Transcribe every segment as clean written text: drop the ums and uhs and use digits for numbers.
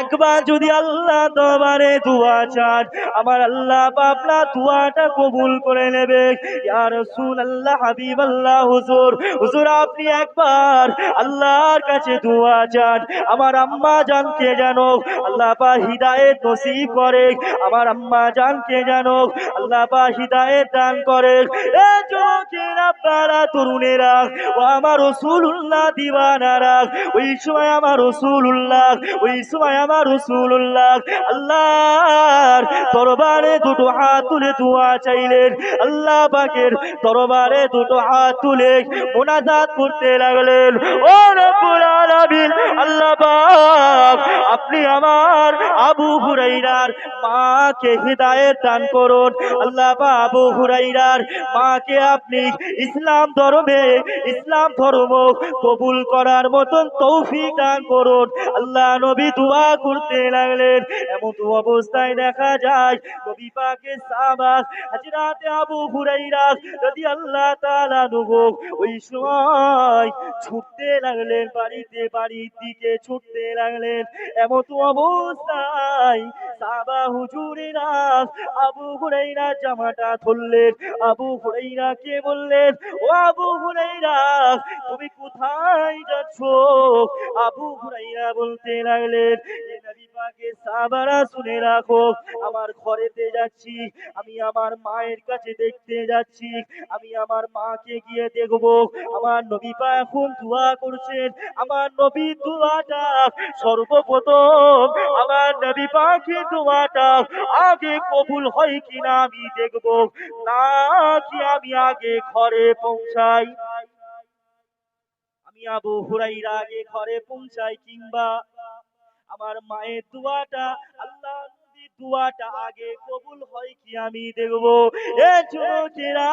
একবার যদি আল্লাহ দরবারে দোয়া চান, আমার আল্লাহ আপনার দোয়াটা কবুল করে নেবে। ইয়া রাসূলুল্লাহ, হাবিবাল্লাহ, হুজুর হুজুর আপনি একবার আল্লাহর কাছে দোয়া চান, আমার আম্মা জানকে জানো আল্লাহ পাক হিদায়াত নসিব করে, আমার আম্মা জানকে জানো আল্লাহ পাক হিদায়াত দান করে। এ যুবকেরা, পাড়া তরুণেরা, ও আমার রাসূলুল্লাহ দিওয়ানারা, ওই সময় আমার রাসূলুল্লাহ, ওই সময় আমার রাসূলুল্লাহ আল্লাহর দরবারে দুটো হাত তুলে দোয়া চাইলেন। আল্লাহ পাকের দরবারে দুটো হাত তুলে মুনাজাত করতে লাগলেন। ও রব্বুল আলামিন, আল্লাহ পাক আপনি আমার আবু হুরায়রার মাকে হিদায়াত দান করুন। আল্লাহ পাক আবু হুরায়রার মাকে আপনি ইসলাম ধর্ম কবুল করার মতন তৌফিক দান করুন। আল্লাহ নবী দোয়া করতে লাগলেন। এমন অবস্থায় দেখা যায় নবী পাকের সাহাবা হযরত আবু হুরায়রা রাদিয়াল্লাহু তাআলা আনহু ওই সময় ছুটতে লাগলেন, বাড়ির দিকে ছুটতে লাগলেন। এমন অবস্থায় সাহাবা হুজুরেরা আবু হুরায়রা জামাটা ধরলেন, আবু হুরায়রাকে বললেন, ও আবু হুরায়রা তুমি কোথায় যাচ্ছ? আবু হুরায়রা বলতে লাগলেন, এ নবী পাকের সাহাবারা শুনে রাখো, আমার ঘরেতে যাচ্ছি, আমি আমার মায়ের কাছে দেখতে যাচ্ছি, আমি আমার মাকে গিয়ে দেখব। আমার নবী পাক এখন দোয়া করছেন, আমার নবী দোয়াটা সর্বপ্রথম আমার নবী পাকের দোয়াটা আগে কবুল হয় কিনা আমি দেখব, নাকি আমি আগে ঘরে পৌঁছাই, আমি আবু হুরায়রা আগে ঘরে পৌঁছাই, কিংবা আমার মায়ের দোয়াটা আল্লাহ নবীর দোয়াটা আগে কবুল হয় কি আমি দেখব। এ যুবকেরা,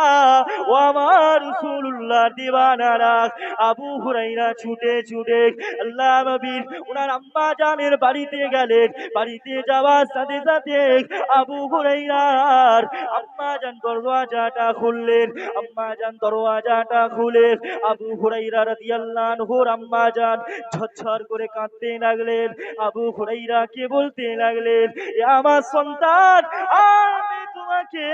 ও আমার রাসূলুল্লাহর দিওয়ানারা, আবু হুরায়রা ছুটে ছুটে আল্লাহ নবীর ওনার আম্মা জানের বাড়িতে গেলেন। বাড়িতে যাওয়ার সাথে সাথে আবু হুরায়রার আম্মা জান দরওয়াজাটা খুললেন। আম্মা জান দরওয়াজাটা খুলে আবু হুরায়রা রাদিয়াল্লাহু আনহুর আম্মা জান ঝরঝর করে কাঁদতে লাগলেন। আবু হুরায়রা কে বলতে লাগলেন, এ আমার সন্তান, আমি তোমাকে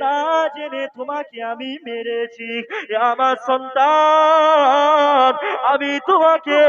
না জেনে তোমাকে আমি মেরেছি। এ আমার সন্তান, আমি তোমাকে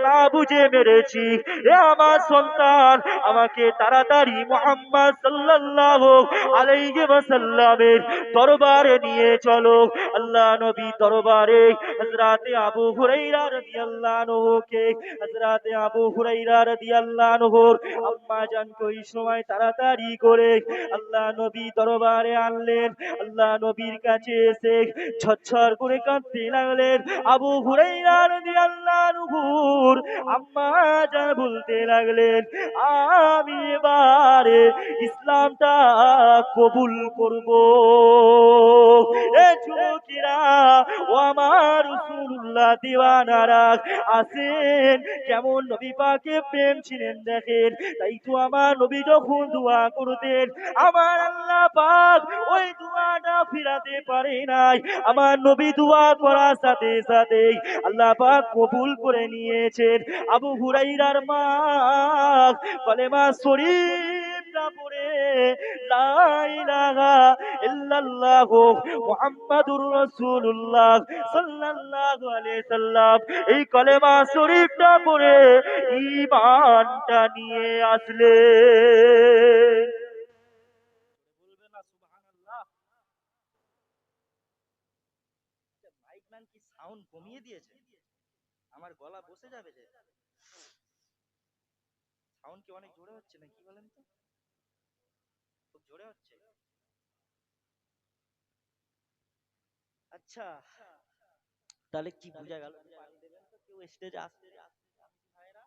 না বুঝে মেরেছি। এ আমার সন্তান, আমাকে তাড়াতাড়ি মুহাম্মদ সাল্লাল্লাহু আলাইহি ওয়াসাল্লামের দরবারে নিয়ে চলো। আল্লাহ নবী দরবারে হযরতে আবু হুরায়রা রাদিয়াল্লাহু আনহুকে হযরতে আবু হুরায়রা রাদিয়াল্লাহু আনহুর আম্মা জানকে ওই সময় তাড়াতাড়ি করে আল্লাহ নবী দরবারে আনলেন। আল্লাহ নবীর কাছে এসে ঝরঝর করে কাঁদতে লাগলেন। আবু হুরায়রা রাদিয়াল্লাহু আনহুর আম্মা জান বলতে লাগলেন, আমি এবারে ইসলামটা কবুল করব। এ যুবকেরা, ও আমার রাসূলুল্লাহ দিওয়ানারা, আসেন কেমন নবী পাকে প্রেম ছিলেন দেখেন। তাই তো আমার নবী যখন দোয়া করতেন, আমার আল্লাহ পাক ওই দোয়াটা ফিরাতে পারে নাই। আমার নবী দোয়া করার সাথে সাথে আল্লাহ পাক কবুল করে নিয়েছেন। আবু হুরায়রার মা কলেমা শরীফটা পড়ে লা ইলাহা ইল্লাল্লাহু মুহাম্মাদুর রাসূলুল্লাহ সাল্লাল্লাহু আলাইহি সাল্লাম এই কলেমা শরীফটা পড়ে ঈমানটা নিয়ে আসলে। বলবে না সুবহানাল্লাহ? মাইক ম্যান কি সাউন্ড কমিয়ে দিয়েছে? আমার গলা বসে যাবে যে? সাউন্ড কি অনেক জোরে হচ্ছে নাকি বলেন তো? খুব জোরে হচ্ছে? আচ্ছা, তাহলে কি বোঝা গেল? পানি দেবেন তো কেউ স্টেজে আসতে ভাইরা?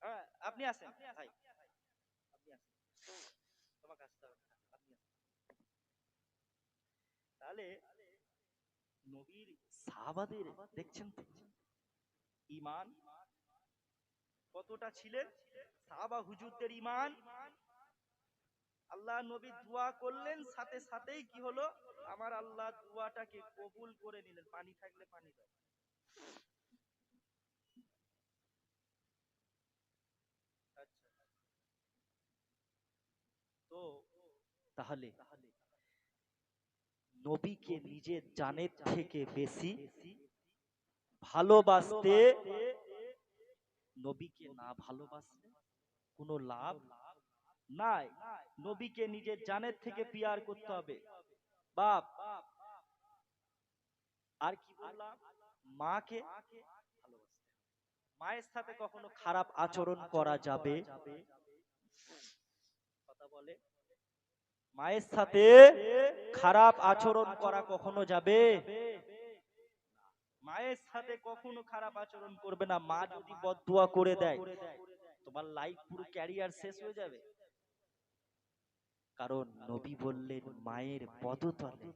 হ্যাঁ, আপনি আসেন ভাই, আপনি আসেন, তোমাকে আসতে হবে না, আপনি আসেন। তাহলে নবীর সাহাবাদের দেখছেন তো ঈমান কতটা ছিলেন। সাহাবা হুজুরদের ঈমান, আল্লাহ নবী দোয়া করলেন, সাথে সাথেই কি হলো, আমার আল্লাহ দোয়াটাকে কবুল করে নিলেন। পানি থাকলে পানি দাও। তাহলে নবীকে নিজের জানের থেকে বেশি ভালোবাসতে, নবীকে না ভালোবাসলে কোনো লাভ নাই। নবীকে নিজের জানের থেকে পিয়ার করতে হবে। বাপ, আর কি বললাম, মাকে ভালোবাসতে। মায়ের সাথে কখনো খারাপ আচরণ করা যাবে? কথা বলে, মায়ের সাথে খারাপ আচরণ করা কখনো যাবে? মায়ের সাথে কখনো খারাপ আচরণ করবে না। মা যদি বদদুয়া করে দেয়, তোমার লাইফ পুরো ক্যারিয়ার শেষ হয়ে যাবে। কারণ নবী বললেন, মায়ের পদতলে,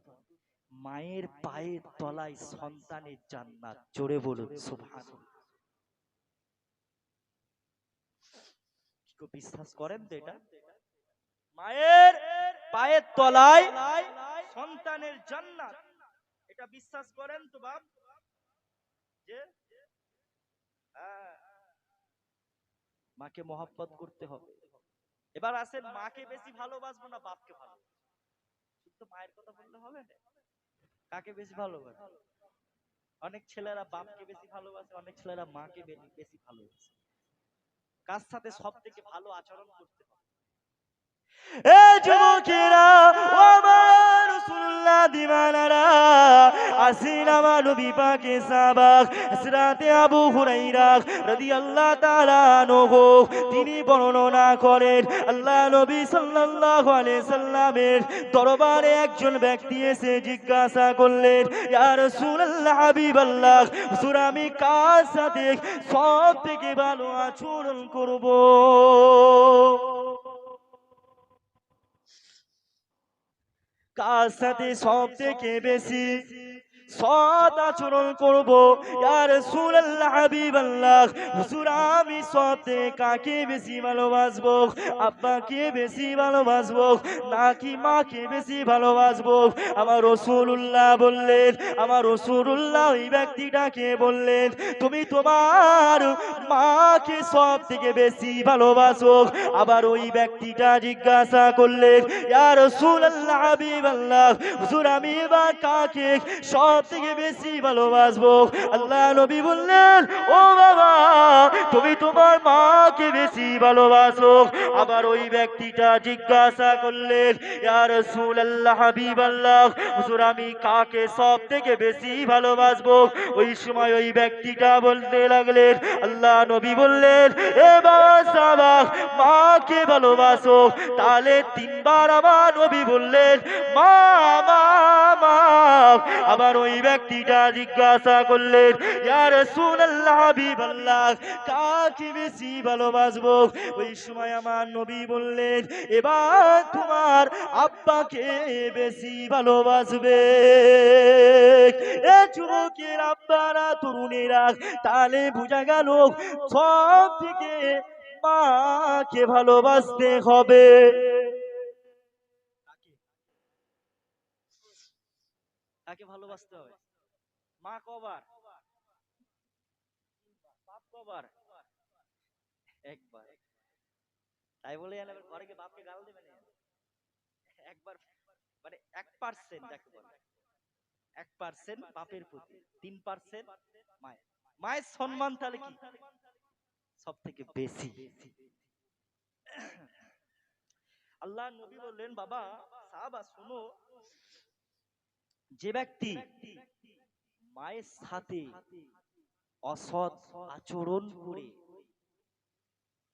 মায়ের পায়ের তলায় সন্তানের জান্নাত। জোরে বলুন সুবহানাল্লাহ। বিশ্বাস করেন তো এটা? মায়ের পায়ের তলায় সন্তানের জান্নাত, এটা বিশ্বাস করেন তো বাপ? যে মাকে মহব্বত করতে হবে। এবার আসেন, মাকে বেশি ভালোবাসবো না বাপকে ভালোবাসবো? শুধু মায়ের কথা বললে হবে না। কাকে বেশি ভালোবাসে? অনেক ছেলেরা বাপকে বেশি ভালোবাসে, অনেক ছেলেরা মাকে বেশি ভালোবাসে। কার সাথে সব থেকে ভালো আচরণ করতে হবে? এ যুবকেরা, ও আমার রাসূলুল্লাহ দিওয়ানারা, আসিন আমার নবী পাকের সাহাবা হযরতে আবু হুরায়রা রাদিয়াল্লাহু তাআলা আনহু, তিনি বর্ণনা করেন, আল্লাহ নবী সাল্লাল্লাহু আলাইহি সাল্লামের দরবারে একজন ব্যক্তি এসে জিজ্ঞাসা করলেন, ইয়া রাসূলুল্লাহ, হাবিবাল্লাহ, হুজুর আমি কার সাথে সব থেকে ভালো আচরণ করব? কার সাথে সব থেকে বেশি সৎ আচরণ করব? ইয়া রাসূলুল্লাহ, হাবিবাল্লাহ, হুজুর আমি সব থেকে কাকে বেশি ভালোবাসবো? আব্বাকে বেশি ভালোবাসবো নাকি মাকে বেশি ভালোবাসবো? আমার রাসূলুল্লাহ বললেন, আমার রাসূলুল্লাহ ওই ব্যক্তিটাকে বললেন, তুমি তোমার মাকে সব থেকে বেশি ভালোবাসো। আবার ওই ব্যক্তিটা জিজ্ঞাসা করলেন, ইয়া রাসূলুল্লাহ, হাবিবাল্লাহ, হুজুর আমি এবার কাকে সব থেকে বেশি ভালোবাসবো? আল্লাহ নবী বললেন, ও বাবা, তুমি তোমার মাকে বেশি ভালোবাসো। আবার ওই ব্যক্তিটা জিজ্ঞাসা করলেন, ইয়া রাসূলুল্লাহ, হাবিবাল্লাহ, হুজুর আমি কাকে সব থেকে বেশি ভালোবাসবো? ওই সময় ওই ব্যক্তিটা বলতে লাগলেন, আল্লাহ নবী বললেন, এ বাবা সাহাবা, মাকে ভালোবাসো। তাহলে তিনবার আমার নবী বললেন, মা মা মা। আবার ওই ব্যক্তিটা জিজ্ঞাসা করলেন, ইয়া রাসূলুল্লাহ, হাবিবাল্লাহ, কাকে বেশি ভালোবাসবো? ওই সময় আমার নবী বললেন, এবার তোমার আব্বাকে বেশি ভালোবাসবে। এ যুবকের আব্বারা, তরুণেরা, তাহলে বোঝা গেল সব থেকে মাকে ভালোবাসতে হবে। কাকে ভালোবাসতে হবে? মা কবার? বাপ কবার? একবার। তাই বলে ঘরে গিয়ে বাপকে গাল দেবে না। একবার, মানে 1% যাকে বলে, 1% বাপের প্রতি, 3% মায়ের। মায়ের সম্মান তাহলে কি সব থেকে বেশি? আল্লাহ নবী বললেন, বাবা সাহাবা শোনো, যে ব্যক্তি মায়ের সাথে অসৎ আচরণ করে,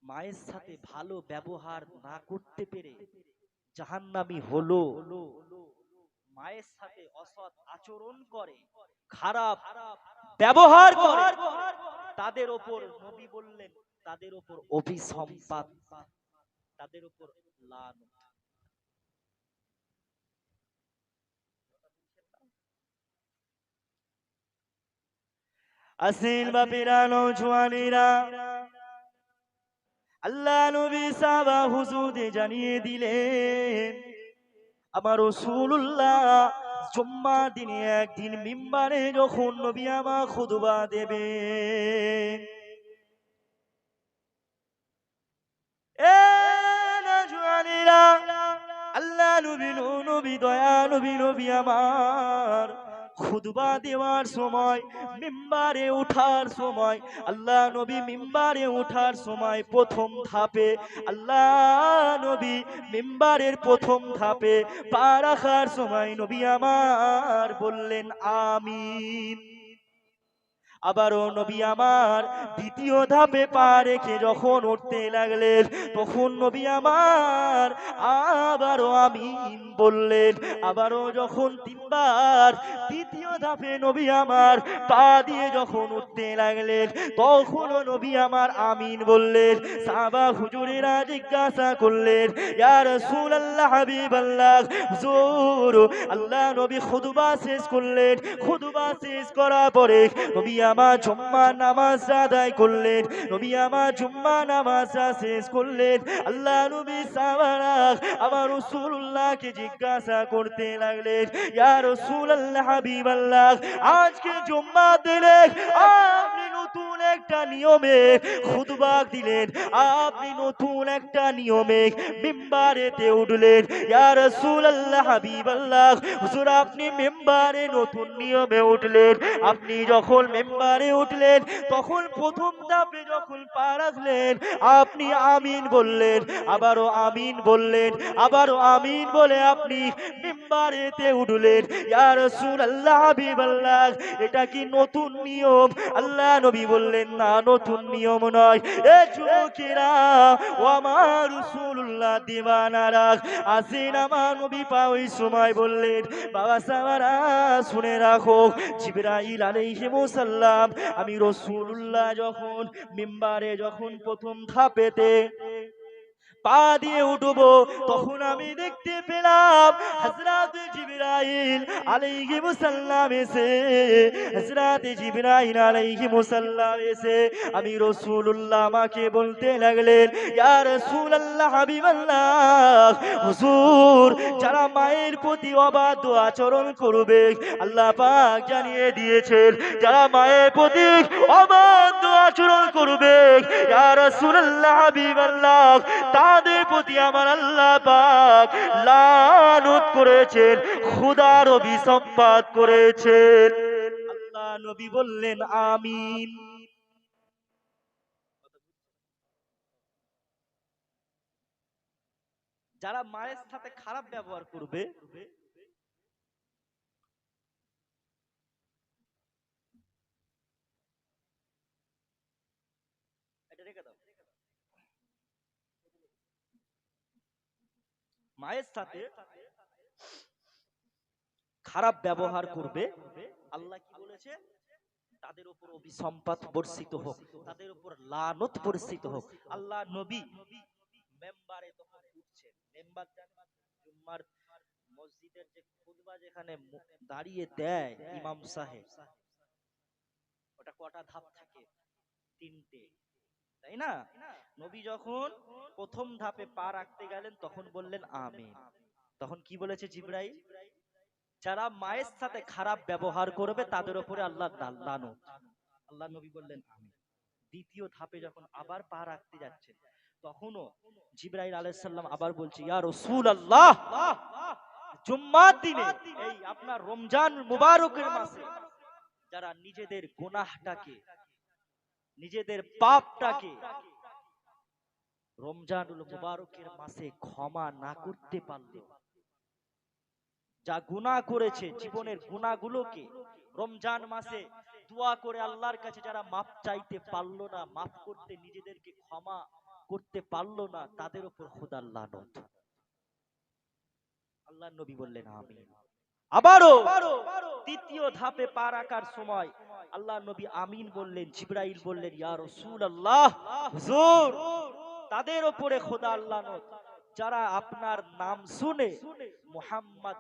মায়ের সাথে ভালো ব্যবহার না করতে পেরে জাহান্নামী হলো, মায়ের সাথে অসৎ আচরণ করে, খারাপ ব্যবহার করে, তাদের ওপর নবী বললেন, তাদের ওপর অভিসম্পাত, তাদের ওপর লানত। আসিল বাপেরা, নওজওয়ানেরা, আল্লাহ নবী সাহাবা হুজুরদের জানিয়ে দিলেন, আমার রাসূলুল্লাহ জুম্মার দিনে একদিন মিম্বারে যখন নবী আমার খুতবা দেবেন, এ নওজওয়ানেরা, আল্লাহ নবী নবী দয়া নবী আমার খুতবা দেওয়ার সময়, মিম্বারে ওঠার সময়, আল্লাহ নবী মিম্বারে ওঠার সময় প্রথম ধাপে আল্লাহ নবী মিম্বারের প্রথম ধাপে পা রাখার সময় নবী আমার বললেন আমিন। আবারও নবী আমার দ্বিতীয় ধাপে পা রেখে যখন উঠতে লাগলেন, তখন নবী আমার আবারও আমিন বললেন। আবারও যখন তিনবার তৃতীয় ধাপে নবী আমার পা দিয়ে যখন উঠতে লাগলেন, তখনও নবী আমার আমিন বললেন। সাহাবা হুজুরেরা জিজ্ঞাসা করলেন, ইয়া রাসূলুল্লাহ হাবিবাল্লাহ, হুজুর আল্লাহ নবী খুতবা শেষ করলেন, খুতবা শেষ করার পরে নবী আমার জুম্মা নামাজ আদায় করলেন, নবী আমার জুম্মা নামাজ শেষ করলেন। আল্লাহ নবী সাহাবারা আমার রাসূলুল্লাহকে জিজ্ঞাসা করতে লাগলেন, ইয়া রাসূলুল্লাহ হাবিবাল্লাহ, আজকে জুম্মার দিনে আপনি নতুন একটা নিয়মে খুতবা দিলেন, আপনি নতুন একটা নিয়মে মিম্বারেতে উঠলেন। ইয়া রাসূলুল্লাহ হাবিবাল্লাহ, হুজুর আপনি মিম্বারে নতুন নিয়মে উঠলেন। আপনি যখন মিম্বারে উঠলেন, তখন প্রথম ধাপে যখন পা রাখলেন, আপনি আমিন বললেন, আবারও আমিন বললেন, আবারও আমিন বলে আপনি মিম্বারেতে উঠলেন। ইয়া রাসূলুল্লাহ হাবিবাল্লাহ, এটা কি নতুন নিয়ম? আল্লাহ নবী বললেন, না নতুন নিয়ম নয়। এ যুবকেরা ও আমার রাসূলুল্লাহ দিওয়ানারা, আসেন আমার নবী পা ওই সময় বললেন, বাবা সাহাবারা শুনে রাখো, জিবরাইল আলাইহিস সালাম আমি রাসূলুল্লাহ যখন মিম্বারে যখন প্রথম ধাপেতে পা দিয়ে উঠবো, তখন আমি দেখতে পেলাম হযরত জিবরাইল আলাইহিস সালাম এসে, হযরত জিবরাইল আলাইহিস সালাম এসে আমি রাসূলুল্লাহ আমাকে বলতে লাগলেন, ইয়া রাসূলুল্লাহ হাবিবাল্লাহ, হুজুর যারা মায়ের প্রতি অবাধ্য আচরণ করবে, আল্লাহ পাক জানিয়ে দিয়েছেন যারা মায়ের প্রতি অবাধ্য আচরণ করবে, ইয়া রাসূলুল্লাহ হাবিবাল্লাহ, তাদের প্রতি আমার আল্লাহ পাক লানত করেছেন, খোদার অভিসম্পাত করেছেন। আল্লাহ নবী বললেন আমিন। যারা মায়ের সাথে খারাপ ব্যবহার করবে, এটা রেখে দাও, মায়ের সাথে খারাপ ব্যবহার করবে, আল্লাহ কি বলেছে? তাদের উপর অভিসম্পাত বর্ষিত হোক, তাদের উপর লানত বর্ষিত হোক। আল্লাহ নবী মেম্বারে তখন উঠছেন, মেম্বার জুম্মার মসজিদের যে খুতবা যেখানে দাঁড়িয়ে দেয় ইমাম সাহেব, ওটা কটা ধাপ থাকে? তিনটে, তাই না? নবী যখন প্রথম ধাপে পা রাখতে গেলেন, তখন বললেন আমিন। তখন কি বলেছে জিবরাইল? যারা মায়ের সাথে খারাপ ব্যবহার করবে তাদের উপরে আল্লাহ লানত। আল্লাহ নবী বললেন আমিন। দ্বিতীয় ধাপে যখন আবার পা রাখতে যাচ্ছেন, তখনও জিবরাইল আলাইহিস সালাম আবার বলছে, ইয়া রাসূলুল্লাহ, জুম্মার দিনে এই আপনার রমজান মুবারকের মাসে যারা নিজেদের গুনাহটাকে, নিজেদের পাপটাকে রমজানুল মুবারকের মাসে ক্ষমা না করতে পারল, যা গুনাহ করেছে জীবনের গুনাহগুলোকে রমজান মাসে দোয়া করে আল্লাহর কাছে যারা মাফ চাইতে পারলো না, মাফ করতে নিজেদেরকে ক্ষমা করতে পারলো না, তাদের উপর খোদার লানত। আল্লাহর নবী বললেন আমিন। আবারও তৃতীয় ধাপে পা রাখার সময় আল্লাহর নবী আমিন বললেন। জিবরাইল বললেন, ইয়া রাসূলুল্লাহ, হুজুর তাদের উপরে খোদার লানত যারা আপনার নাম শুনে মুহাম্মদ,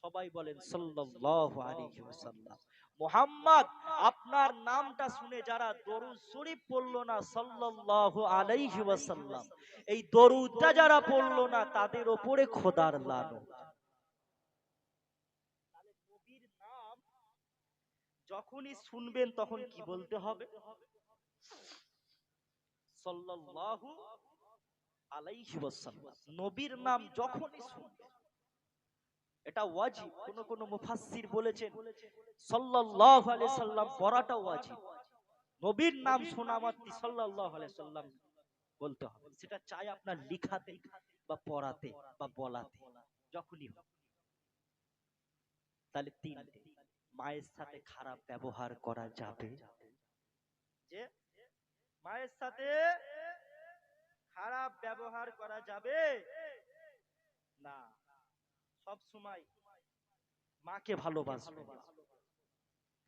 সবাই বলেন সাল্লাল্লাহু আলাইহি ওয়াসাল্লাম, মুহাম্মদ আপনার নামটা শুনে যারা দরুদ শরীফ পড়লো না সাল্লাল্লাহু আলাইহি ওয়াসাল্লাম, এই দরুদটা যারা পড়লো না তাদের উপরে খোদার লানত। তাহলে নবীর নাম যখনই শুনবেন তখন কি বলতে হবে? সাল্লাল্লাহু আলাইহি ওয়াসাল্লাম। নবীর নাম যখনই শুনবে এটা ওয়াজিব। কোন মুফাসসির বলেছেন সাল্লাল্লাহু আলাইহি সাল্লাম পড়াটা ওয়াজিব। নবীর নাম শোনা মাত্র সাল্লাল্লাহু আলাইহি সাল্লাম বলতে হবে, সেটা চাই আপনার লিখাতে বা পড়াতে বা বলাতে, যখনই হোক। তাহলে তিনটে, মায়ের সাথে খারাপ ব্যবহার করা যাবে, যে মায়ের সাথে খারাপ ব্যবহার করা যাবে না, সব সময় মাকে ভালোবাসবে।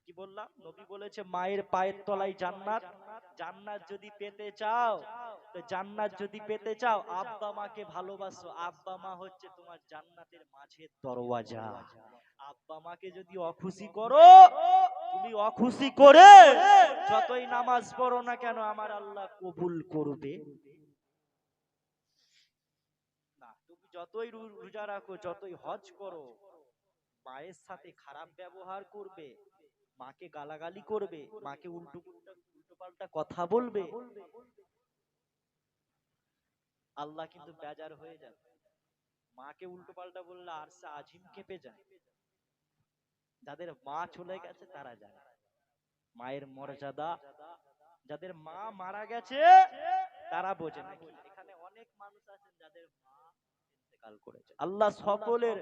কি বললাম, নবী বলেছে মায়ের পায়ের তলায় জান্নাত। জান্নাত যদি পেতে চাও, তো জান্নাত যদি পেতে চাও আব্বা মাকে ভালোবাসো। আব্বা মা হচ্ছে তোমার জান্নাতের মাঝের দরওয়াজা। আব্বা মাকে যদি অখুশি করো, তুমি অখুশি করে যতই নামাজ পড়ো না কেন আমার আল্লাহ কবুল করবে না। তুমি যতই রোজা রাখো, যতই হজ করো, মায়ের সাথে খারাপ ব্যবহার করবে, মাকে গালাগালি করবে, মাকে উল্টো পাল্টা কথা বলবে, আল্লাহ কিন্তু বেজার হয়ে যাবে। মাকে উল্টো পাল্টা বললে আরশে আজিম কেঁপে যায়। যাদের মা চলে গেছে তারা জানে মায়ের মর্যাদা, যাদের মা মারা গেছে তারা বোঝে নাকি। এখানে অনেক মানুষ আছেন যাদের মা ইন্তেকাল করেছে। আল্লাহ সকলের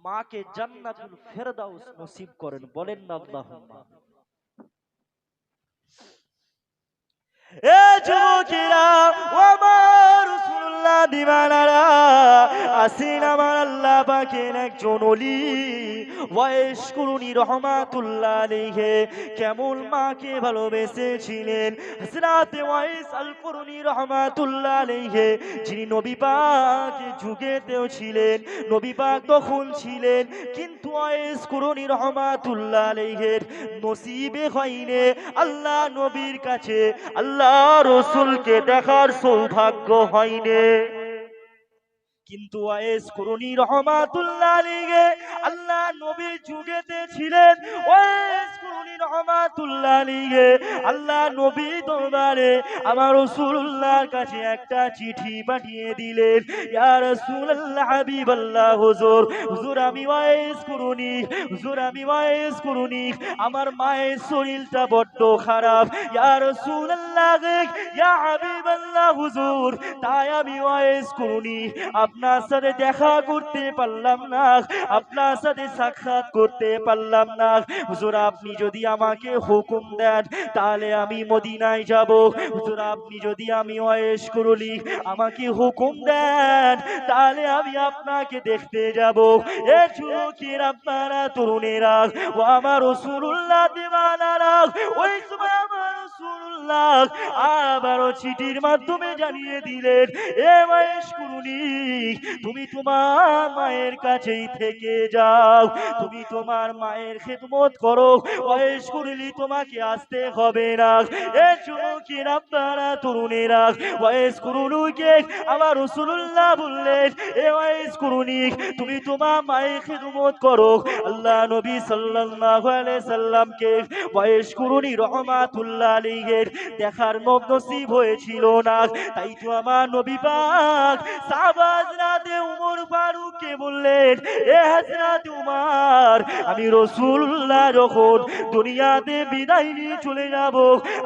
মাকে জান্নাতুল ফেরদাউস নসিব করেন, বলেন না আল্লাহুম্মা। এ যুবকেরা ও আমার রাসূলুল্লাহ দিওয়ানারা, আসিন আমার আল্লাহ পাকের একজন ওলি ওয়াইস কুরুনি রহমাতুল্লাহ আলাইহি কেমন মাকে ভালোবেসেছিলেন। হযরত ওয়াইস আল কুরুনি রহমাতুল্লাহ আলাইহি যিনি নবী পাকের যুগেতেও ছিলেন, নবী পাক তখন ছিলেন, কিন্তু ওয়াইস কুরুনি রহমাতুল্লাহ আলাইহির নসিবে হয়নি আল্লাহ নবীর কাছে আল্লাহ রাসূলকে দেখার সৌভাগ্য হয়নি। কিন্তু ওয়াইস কুরুনি রহমাতুল্লাহ আলাইহি আল্লাহ নবীর যুগেতে ছিলেন। ওয়াইস কুরুনি রহমাতুল্লাহ আলাইহি আল্লাহ নবী দরবারে আমার রাসূলুল্লাহর কাছে একটা চিঠি পাঠিয়ে দিলেন। ইয়া রাসূলুল্লাহ হাবিবাল্লাহ, হুজুর, হুজুর আমি ওয়াইস কুরুনি, হুজুর আমি ওয়াইস কুরুনি, আমার মায়ের শরীরটা বড্ড খারাপ। ইয়া রাসূলুল্লাহ, ইয়া হাবিবাল্লাহ হুজুর, তাই আমি ওয়াইস কুরুনি আপনার সাথে দেখা করতে পারলাম না, আপনার সাথে সাক্ষাৎ করতে পারলাম না। হুজুর আপনি যদি আমাকে হুকুম দেন তাহলে আমি মদিনায় যাব। হুজুর আপনি যদি আমি ওয়াইস কুরুনি আমাকে হুকুম দেন তাহলে আমি আপনাকে দেখতে যাব। এ যুবকেরা, আপনারা তরুণেরা ও আমার রাসূলুল্লাহ দিওয়ানারা, ওই সময় আমার রাসূলুল্লাহ আবারও চিঠির মাধ্যমে জানিয়ে দিলেন, এ ওয়াইস কুরুনি তুমি তোমার মায়ের কাছেই থেকে যাও, তুমি তোমার মায়ের খেদমত করো, ওয়াইস কুরুনি তোমাকে আসতে হবে না। এ যুবকেরা, আপনারা তরুণেরা, ওয়াইস কুরুনিকে আমার রাসূলুল্লাহ বললেন, এ ওয়াইস কুরুনি তুমি তোমার মায়ের খেদমত করো। আল্লাহ নবী সাল্লাল্লাহু আলাইহি সাল্লামকে ওয়াইস কুরুনি রহমাতুল্লাহ আলাইহি দেখার নসিব হয়েছিল না। তাই তো আমার নবী পাক সাহাবা হযরতে উমর ফারুককে বললেন, এ হযরত উমর, আমি রাসূলুল্লাহ যখন দুনিয়াতে বিদায় নিয়ে চলে যাব,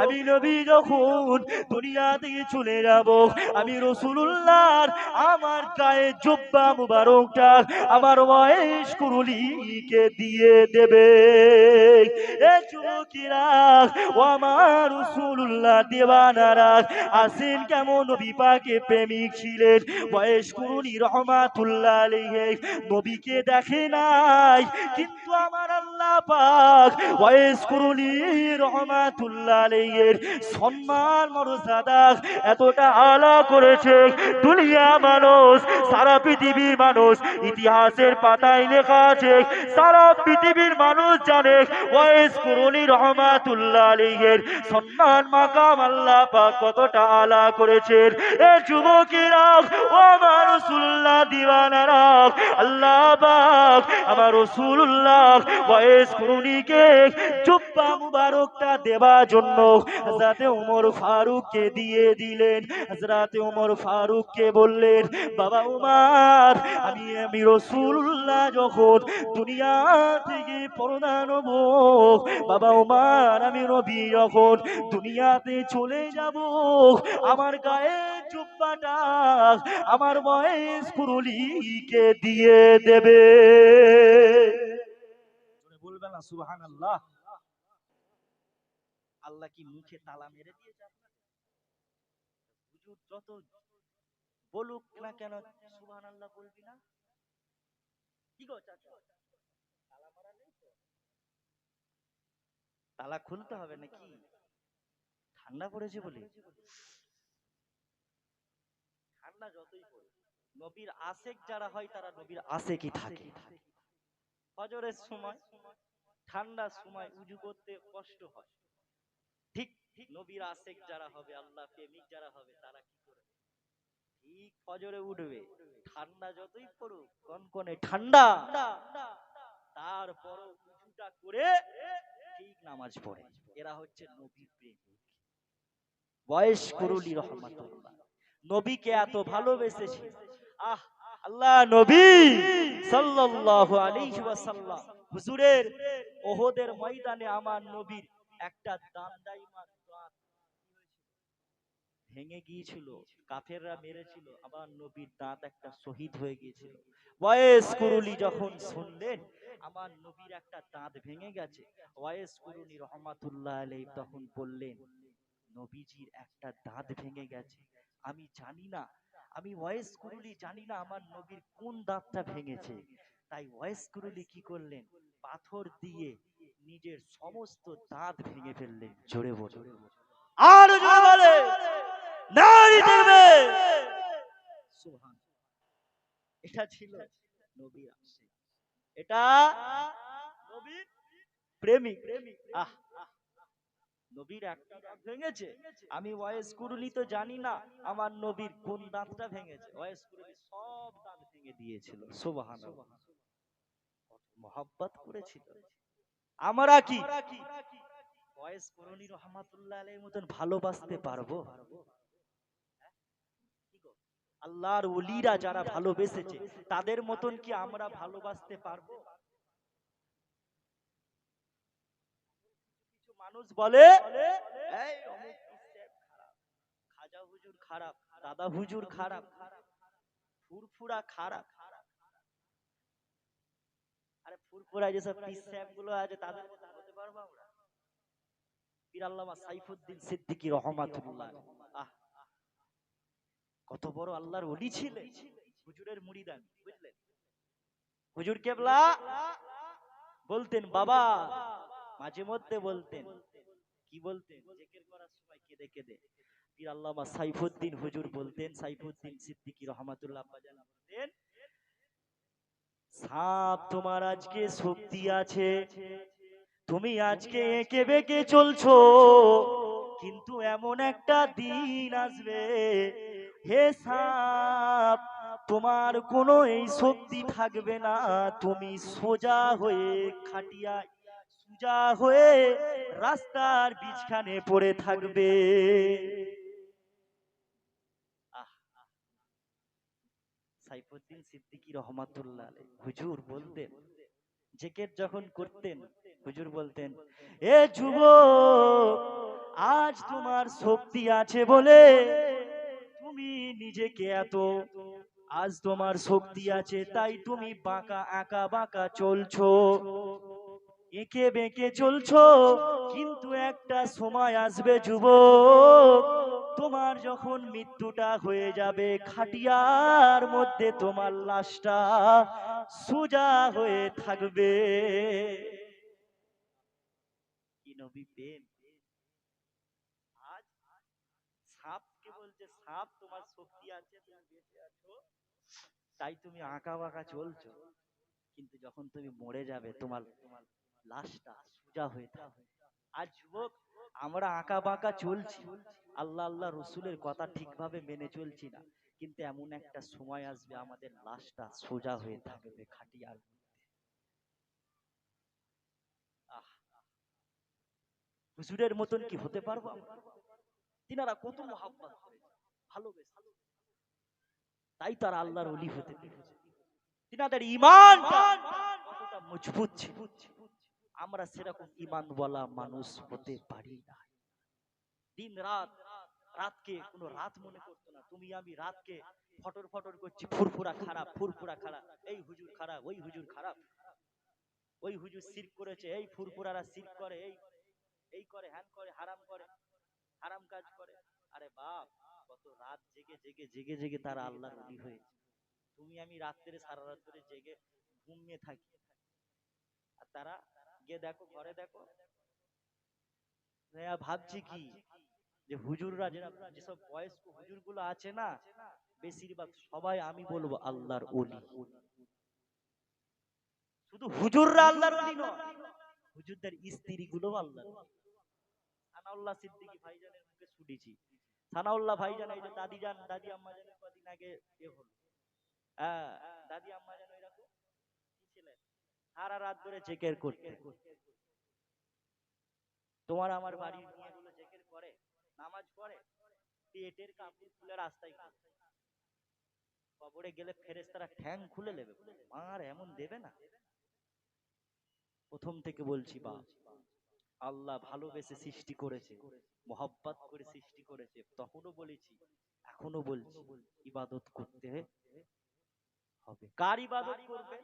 আমি নবী যখন দুনিয়া থেকে চলে যাব, আমি রাসূলুল্লাহর আমার গায়ে জুব্বা মুবারকটা আমার ওয়াইস কুরুনিকে দিয়ে দেবে। এ যুবকেরা ও আমার রাসূলুল্লাহ দিওয়ানারা, আসেন কেমন নবী পাকের প্রেমিক ছিলেন। ওয়াইস কুরুনি রহমাতুল্লাহ আলাইহি নবীকে দেখে নাই, কিন্তু আমার আল্লাহ পাক ওয়াইস কুরুনি রহমাতুল্লাহ আলাইহির সম্মান মর্যাদা এতটা আলা করেছে, দুনিয়া মানুষ, সারা পৃথিবীর মানুষ, ইতিহাসের পাতায় লেখা আছে, সারা পৃথিবীর মানুষ জানে ওয়াইস কুরুনি রহমাতুল্লাহ আলাইহির সম্মান মাকাম আল্লাহ পাক কতটা আলা করেছেন। এ যুবকেরা ও আমার রাসূলুল্লাহ আল্লাহ দিওয়ানারা, আল্লাহ পাক আমার রাসূলুল্লাহ বয়স কুরুনিকে জুব্বা মুবারকটা দেবার জন্য হযরতে ওমর ফারুককে দিয়ে দিলেন। হযরতে ওমর ফারুককে বললেন, বাবা উমর, আমি রাসূলুল্লাহ যখন দুনিয়া থেকে পরদা নেব, বাবা উমর, আমি নবী যখন দুনিয়াতে চলে যাব, আমার গায়ে জুব্বাটা আমার বয়স কুরুলিকে দিয়ে দেবে। বলবেন না সুবহানাল্লাহ? আল্লাহ কি মুখে তালা মেরে দিয়েছে? হুজুর যত বলুক না কেন সুবহানাল্লাহ বলবি না? কি গো চাচা, তালা মারা নেই তো? তালা খুলতে হবে নাকি? ঠান্ডা পড়েছে বলে? ঠান্ডা যতই পড়ে, নবীর আশেক যারা হয় তারা নবীর আশেকই থাকে। ফজরের সময় ঠান্ডার সময় উজু করতে কষ্ট হয়, ঠিক ঠিক নবীর আশেক যারা হবে, আল্লাহ প্রেমিক যারা হবে, তারা কি করবে? ঠিক ফজরে উঠবে, ঠান্ডা যতই পড়ুক, কনকনে ঠান্ডা, তারপরও উজুটা করে ঠিক নামাজ পড়ে। এরা হচ্ছে নবী প্রেমিক। বয়স কুরুলি রহমাতুল্লাহ নবীকে এত ভালোবেসেছে। আহ, আল্লাহ নবী সাল্লাল্লাহু আলাইহি ওয়াসাল্লাম হুজুরের ওহদের ময়দানে আমার নবীর একটা দান্দাইমান দাঁত ভেঙে গিয়েছিল, কাফেররা মেরেছিল, আমার নবীর দাঁত একটা শহীদ হয়ে গিয়েছিল। ওয়াইস কুরুলি যখন শুনলেন আমার নবীর একটা দাঁত ভেঙে গেছে, ওয়াইস কুরুলি রহমাতুল্লাহ আলাইহি তখন বললেন, নবীজির একটা দাঁত ভেঙে গেছে, আমি জানি না, আমি ওয়াইস কুরুলি জানি না আমার নবীর কোন দাঁতটা ভেঙেছে। তাই ওয়াইস কুরুলি কি করলেন, পাথর দিয়ে নিজের সমস্ত দাঁত ভেঙে ফেললেন। জোরে বলে, আর জোরে বলে, নারী দেখবে সুবহান। এটা ছিল নবী আসে, এটা নবীর প্রেমিক। আহ, নবীর একটা দাঁত ভেঙেছে, আমি ওয়াইস কুরুলি তো জানি না আমার নবীর কোন দাঁতটা ভেঙেছে, ওয়াইস কুরুলি সব দাঁত ভেঙে দিয়েছিল। সুবহানাল্লাহ, মহব্বত করেছিল। আমরা কি ওয়াইস কুরুলি রহমাতুল্লাহ আলাইহির মতন ভালোবাসতে পারবো? আল্লাহর ওলিরা যারা ভালোবেসেছে তাদের মতন কি আমরা ভালোবাসতে পারবো? কিছু মানুষ বলে এই অমুক খারাপ, খাজা হুজুর খারাপ, দাদা হুজুর খারাপ, ফুরফুরা খারাপ। আরে ফুরফুরা যেসব পীর সাহেব গুলো আছে তাদের মতো হতে পারবো আমরা? পীর আল্লামা সাইফুদ্দিন সিদ্দিকী রহমাতুল্লাহ, আহ, কত বড় আল্লাহর ওলি ছিলেন, হুজুরের মুরিদান, বুঝলেন? হুজুর কেবলা বলতেন বাবা, মাঝে মধ্যে বলতেন, কি বলতেন, জিকির করার সময় কেঁদে কেঁদে পীর আল্লামা সাইফুদ্দিন হুজুর বলতেন, সাইফুদ্দিন সিদ্দিকী রহমাতুল্লাহ বলতেন, সাপ তোমার আজকে শক্তি আছে, তুমি আজকে এঁকে বেঁকে চলছো, কিন্তু এমন একটা দিন আসবে হে সাপ, তোমার কোনো এই শক্তি থাকবে না, তুমি সোজা হয়ে খাটিয়ায় সোজা হয়ে রাস্তার বিছখানে পড়ে থাকবে। সাইফুদ্দিন সিদ্দিকী রহমাতুল্লাহ আলাইহি হুজুর বলতেন, জিকির যখন করতেন হুজুর বলতেন, এ যুবক, আজ তোমার শক্তি আছে বলে তুমি নিজেকে এত, আজ তোমার শক্তি আছে তাই তুমি বাঁকা আঁকা বাঁকা চলছো, এঁকে বেঁকে চলছো, কিন্তু একটা সময় আসবে যুবক, তোমার যখন মৃত্যুটা হয়ে যাবে, খাটিয়ার মধ্যে তোমার লাশটা সোজা হয়ে থাকবে। কি নবী প্রেম! আজ সাপকে বলছে, সাপ তোমার শক্তি আছে, তুমি বেঁচে আছো, তাই তুমি আঁকা বাঁকা চলছো, কিন্তু যখন তুমি মরে যাবে তোমার লাশটা সোজা হয়ে থাকবে। আজ যুবক আমরা আঁকা বাঁকা চলছি, আল্লাহ আল্লাহ রসুলের কথা ঠিকভাবে মেনে চলছি না, কিন্তু এমন একটা সময় আসবে আমাদের লাশটা সোজা হয়ে থাকবে খাটিয়ার মধ্যে। আহ, হুজুরের মতন কি হতে পারবো আমরা? তিনারা কত মহাব্বত করে ভালোবেসে, তাই তারা আল্লাহর ওলি হতে পেরেছে। তিনাদের ঈমানটা কতটা মজবুত ছিল, আমরা সেরকম ঈমানওয়ালা মানুষ হতে পারি না। দিন রাত, রাতকে কোনো রাত মনে করতো না। তুমি আমি রাতকে ফটর ফটর করছি, ফুরফুরা খারাপ, ফুরফুরা খারাপ, এই হুজুর খারাপ, ওই হুজুর খারাপ, ওই হুজুর শিরক করেছে, এই ফুরফুরারা শিরক করে, এই এই করে, হ্যান করে, হারাম করে, হারাম কাজ করে। আরে বাপ, কত রাত জেগে জেগে জেগে জেগে তারা আল্লাহর ওলি হয়েছে। তুমি আমি রাত্রে সারা রাত ধরে জেগে ঘুমিয়ে থাকি, আর তারা গিয়ে দেখো, ঘরে দেখো, ভাবছি কি যে হুজুররা যেসব বয়স্ক হুজুরগুলো আছে না, বেশিরভাগ সবাই আমি বলবো আল্লাহর ওলি। শুধু হুজুররা আল্লাহর ওলি নয়, হুজুরদের স্ত্রী গুলো আল্লাহর ওলি। সানাউল্লাহ সিদ্দিকী ভাইজানের মুখে শুনেছি, সানাউল্লাহ ভাইজান এই যে দাদি জান, দাদি আম্মা জানের কদিন আগে এ হলো, হ্যাঁ, দাদি আম্মা জান এরকম কি ছিলেন, সারা রাত ধরে জেকের করতে। তোমার আমার বাড়ির মেয়েগুলো জেকের করে, নামাজ পড়ে, পেটের কাপড় খুলে রাস্তায় ঘুরে। কবরে গেলে ফেরেশতারা ঠ্যাং খুলে নেবে, মার এমন দেবে না। প্রথম থেকে বলছি, বাপ আল্লাহ ভালোবেসে সৃষ্টি করেছে, মোহাব্বত করে সৃষ্টি করেছে, তখনও বলেছি, এখনো বলছি, ইবাদত করতে হবে। কার ইবাদত করবে?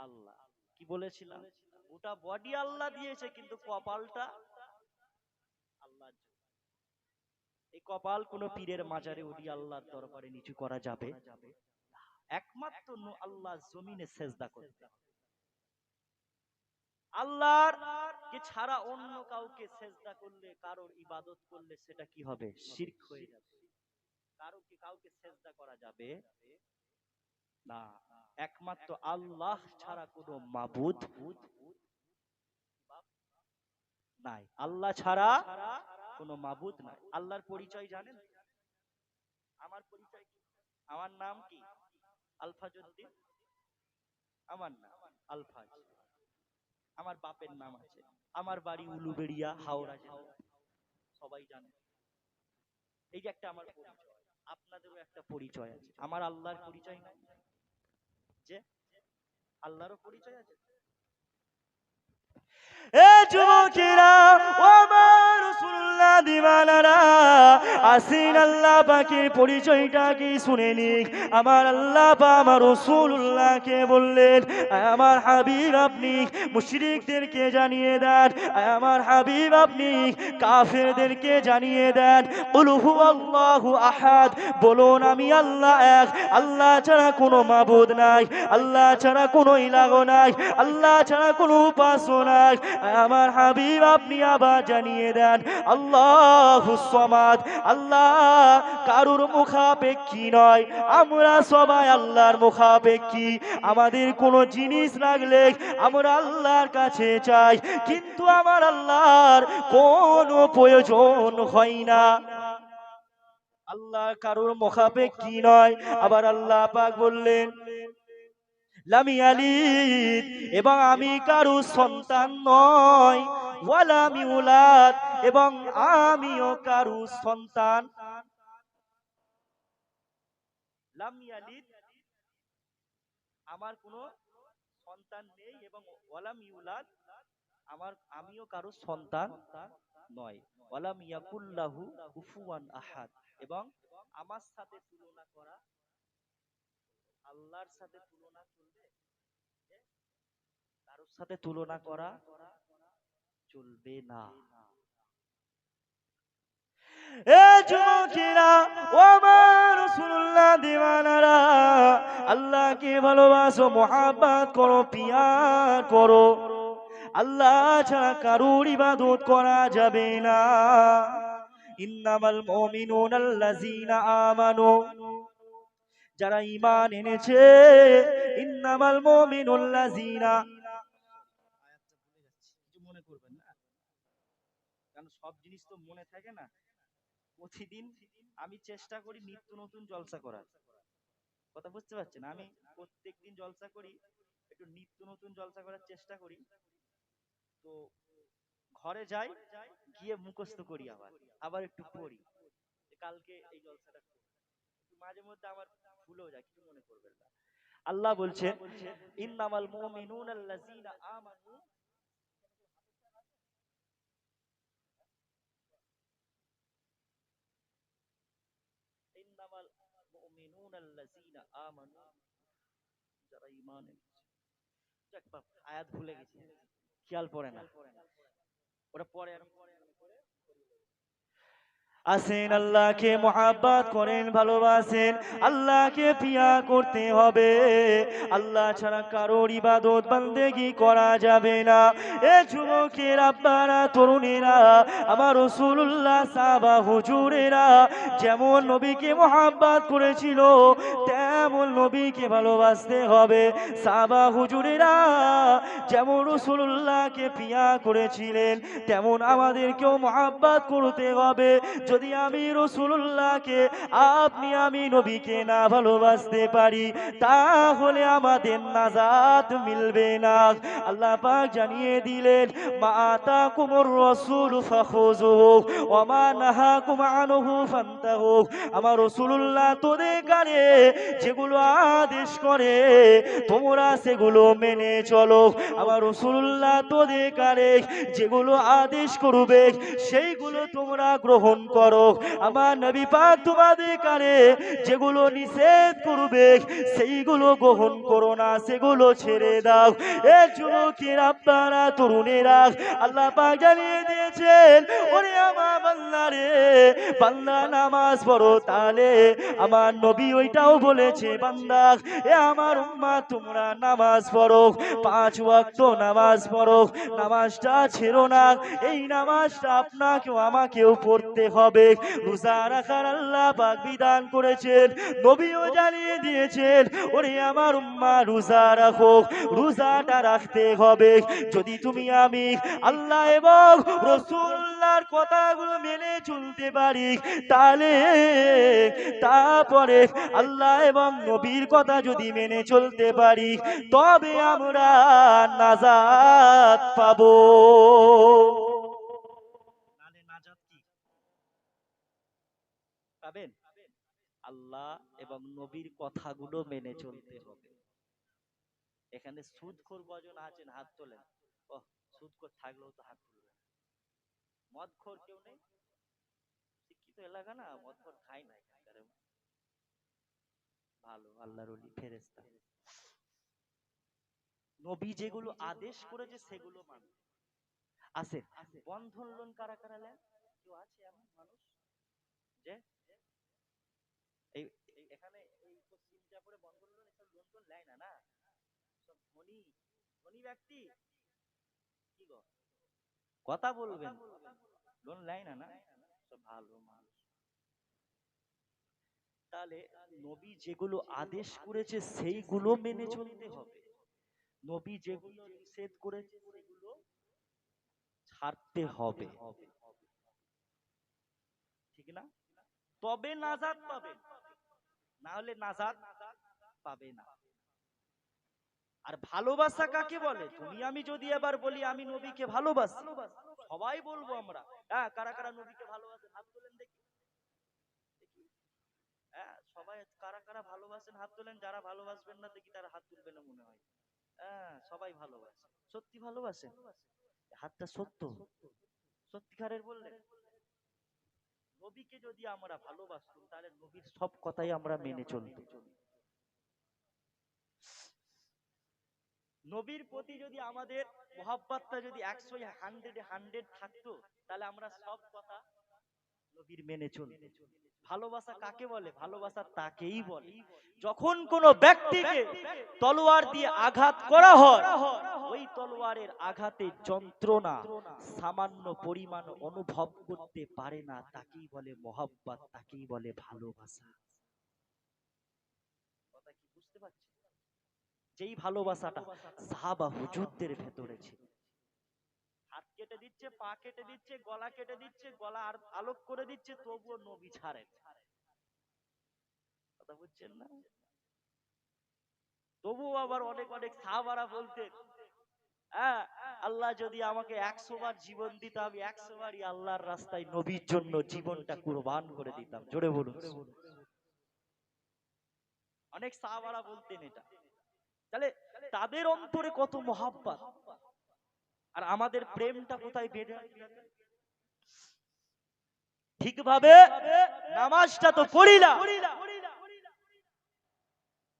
আল্লাহ। কি বলেছিলাম, গোটা বডি আল্লাহ দিয়েছে, কিন্তু কপালটা আল্লাহ। এই কপাল কোন পীরের মাজারে ওলি আল্লাহর দরবারে নিচু করা যাবে? একমাত্র আল্লাহ জমিনে সেজদা করতে হবে। আল্লাহর কে ছাড়া অন্য কাউকে সেজদা করলে, কারোর ইবাদত করলে সেটা কি হবে? শিরক হয়ে যাবে। কাউকে সেজদা করা যাবে না। একমাত্র আল্লাহ ছাড়া কোনো মাবুদ নাই, আল্লাহ ছাড়া কোনো মাবুদ নাই। আল্লাহর পরিচয় জানেন? আমার পরিচয় কি? আমার নাম কি? আলফাজউদ্দিন। আমার নাম আলফাজ। আমার বাপের নাম আছে, আমার বাড়ি উলুবেড়িয়া, হাওড়া জেলা, সবাই জানে। এই যে একটা আমার পরিচয়, আপনাদেরও একটা পরিচয় আছে। আমার আল্লাহর পরিচয় নাই যে? আল্লাহরও পরিচয় আছে। এ যুবকেরা, ও আমার রাসূলুল্লাহ দিওয়ানারা, আসিন আল্লাহ পাকের পরিচয়টা কি শুনে নিক। আমার আল্লাহ পাক আমার রাসূলুল্লাহকে বললেন, আমার হাবিব আপনি মুশরিকদেরকে জানিয়ে দেন, আমার হাবিব আপনি কাফেরদেরকে জানিয়ে দেন, কুল হুয়াল্লাহু আহাদ, বলুন আমি আল্লাহ এক, আল্লাহ ছাড়া কোনো মাবুদ নাই, আল্লাহ ছাড়া কোনো ইলাহ নাই, আল্লাহ ছাড়া কোনো উপাস্য নাই। আমার হাবিব আপনি আবার জানিয়ে দেন, আল্লাহুস সামাদ, আল্লাহ কারুর মুখাপেক্ষী নয়, আমরা সবাই আল্লাহর মুখাপেক্ষী। আমাদের কোনো জিনিস লাগলে আমরা আল্লাহর কাছে চাই, কিন্তু আমার আল্লাহর কোনো প্রয়োজন হয় না। আল্লাহ কারুর মুখাপেক্ষী নয়। আবার আল্লাহ পাক বললেন, লাম ইয়ালিদ, এবং আমি কারু সন্তান নয়, ওয়ালাম ইউলাদ, এবং আমিও কারু সন্তান। লাম ইয়ালিদ, আমার কোনো সন্তান নেই, এবং ওয়ালাম ইউলাদ, আমিও কারু সন্তান নয়। ওয়ালাম ইয়াকুল্লাহু কুফুয়ান আহাদ, এবং আমার সাথে তুলনা করা, আল্লাহর সাথে তুলনা চলবে? কারোর সাথে তুলনা করা চলবে না। এ যুবকেরা, ও আমার রাসূলুল্লাহ দিওয়ানারা, আল্লাহকে ভালোবাসো, মুহাব্বত করো, পিয়ার করো। আল্লাহ ছাড়া কারুর ইবাদত করা যাবে না। ইন্নামাল মুমিনুনা আল্লাযীনা আমানু, যারা ঈমান এনেছে, ইন্নামাল মুমিনুল্লাযীনা, মনে করবেন না, কারণ সব জিনিস তো মনে থাকে না। প্রতিদিন আমি চেষ্টা করি নিত্য নতুন জলসা করার। কথা বুঝতে পারছেন? আমি প্রত্যেকদিন জলসা করি, একটু নিত্য নতুন জলসা করার চেষ্টা করি। তো ঘরে যাই, গিয়ে মুখস্থ করি, আবার আবার একটু পড়ি যে কালকে এই জলসাটা করব। একটু মাঝে মধ্যে আমার ভুলেও যায়, কিছু মনে করবেন না। আল্লাহ বলছেন ইন্নামাল মুমিনুনা আল্লাযীনা আমানু, ইন্নামাল মুমিনুনা আল্লাযীনা আমানু, যারা ঈমান এনেছে। যাক বাপ, আয়াত ভুলে গেছি, খেয়াল পড়ে না, ওটা পরে আর আসেন, আল্লাহকে মোহাব্বত করেন, ভালোবাসেন, আল্লাহকে প্রিয়া করতে হবে। আল্লাহ ছাড়া কারোর ইবাদত বান্দেগি করা যাবে না। এ যুবকের আব্বারা, তরুণেরা, আমার রাসূলুল্লাহ সাহাবা হুজুরেরা যেমন নবীকে মোহাব্বত করেছিল, তেমন নবীকে ভালোবাসতে হবে। সাহাবা হুজুরেরা যেমন রাসূলুল্লাহকে প্রিয়া করেছিলেন, তেমন আমাদেরকেও মোহাব্বত করতে হবে। যদি আমি রাসূলুল্লাহকে, আপনি আমি নবীকে না ভালোবাসতে পারি, তাহলে আমাদের নাজাত মিলবে না। আল্লাহ পাক জানিয়ে দিলেন, মা আতাকুমুর রাসূল ফাখুযুহু ওয়া মা নাহাকুম আনহু ফান্তাহু। আমার রাসূলুল্লাহ তোদের কানে যেগুলো আদেশ করে তোমরা সেগুলো মেনে চলো। আমার রাসূলুল্লাহ তোদের কানে যেগুলো আদেশ করবে সেইগুলো তোমরা গ্রহণ করো। আমার নবী পাক তোমাদের কানে যেগুলো নিষেধ করবে সেইগুলো গ্রহণ করো না, সেগুলো ছেড়ে দাও। এ যুবকের আব্বারা, তরুণেরা, আল্লাহ পাক জানিয়ে দিয়েছেন, ওরে আমার বান্দা রে, বান্দা নামাজ পড়ো, তাহলে আমার নবী ওইটাও বলেছে, বান্দা এ আমার উম্মাহ তোমরা নামাজ পড়ো, 5 ওয়াক্ত নামাজ পড়ো, নামাজটা ছেড়ো না। এই নামাজটা আপনাকেও আমাকেও পড়তে হবে। রোজা রাখার আল্লাহ পাক বিধান করেছেন, নবীও জানিয়ে দিয়েছেন, ওরে আমার উম্মাহ রোজা রাখো, রোজাটা রাখতে হবে। যদি তুমি আমি আল্লাহ এবং রাসূলুল্লাহর কথাগুলো মেনে চলতে পারি, তাহলে তারপরে আল্লাহ এবং নবীর কথা যদি মেনে চলতে পারি, তবে আমরা নাজাত পাবো। নালে নাজাত কি পাবেন? আল্লাহ এবং নবীর কথাগুলো মেনে চলতে হবে। এখানে সুদখোর কজন আছেন? হাত তোলেন। ওহ, সুদখোর থাকলেও তো হাত তুলবেন। মদখোর কেউ নেই? শিক্ষিত এলাকা না, মদখোর খাই না এখানকার। ভালো, আল্লাহর ওলি, ফেরেশতা। নবী যেগুলো আদেশ করেছে সেগুলো মানে। আছে বন্ধন লোন কারা কারা নেন? কেউ আছে এমন মানুষ যে এই এখানে এই পশ্চিম চাপুরে বন্ধন লোন এসব লোন টোন নেয় না, না? সব ধনী ধনী ব্যক্তি। কি গো, কথা বলবেন, লোন নেয় না, না? সব ভালো মানুষ। তাহলে নবী যেগুলো আদেশ করেছে সেইগুলো মেনে চলতে হবে। নবী যেগুলো নিষেধ করেছে সেগুলো ছাড়তে হবে, ঠিক না? তবে নাজাত পাবে, না হলে নাজাত পাবে না। আর ভালোবাসা কাকে বলে? তুমি আমি যদি এবার বলি আমি নবীকে ভালোবাসি, সবাই বলবো আমরা, হ্যাঁ, কারা কারা নবীকে ভালোবাসেন হাত তোলেন দেখি। হ্যাঁ, সবাই কারা কারা ভালোবাসেন হাত তোলেন। যারা ভালোবাসবেন না দেখি তারা হাত তুলবে না মনে হয়। হ্যাঁ, সবাই ভালোবাসে, সত্যি ভালোবাসেন, হাতটা সত্য, সত্যিকারের বললেন। নবীকে যদি আমরা ভালোবাসতাম, তাহলে নবীর সব কথাই আমরা মেনে চলতাম। নবীর প্রতি যদি আমাদের মহব্বতটা যদি 100 থাকতো, তাহলে আমরা সব কথা নবীর মেনে চলতাম। ভালোবাসা কাকে বলে? ভালোবাসা তাকেই বলে যখন কোনো ব্যক্তিকে তলোয়ার দিয়ে আঘাত করা হয়, ওই তলোয়ারের আঘাতে যন্ত্রণা সামান্য পরিমাণ অনুভব করতে পারে না, তাকেই বলে মহব্বত, তাকেই বলে ভালোবাসা। কথা কি বুঝতে পারছেন? যেই ভালোবাসাটা সাহাবা হুজুরদের ভেতরে ছিল। হাত কেটে দিচ্ছে, পা কেটে দিচ্ছে, গলা কেটে দিচ্ছে, গলা আর আলোক করে দিচ্ছে, তবুও নবী ছাড়েন। কথা বুঝছেন না? তবুও আবার অনেক অনেক সাহাবারা বলতেন, হ্যাঁ, আল্লাহ যদি আমাকে 100 বার জীবন দিত, আমি 100 বারই আল্লাহর রাস্তায় নবীর জন্য জীবনটা কুরবান করে দিতাম। জোরে বলুন। অনেক সাহাবারা বলতেন এটা। তাহলে তাদের অন্তরে কত মহাব্বত, আর আমাদের প্রেমটা কোথায় বেড়ে? ঠিকভাবে নামাজটা তো পড়ি না,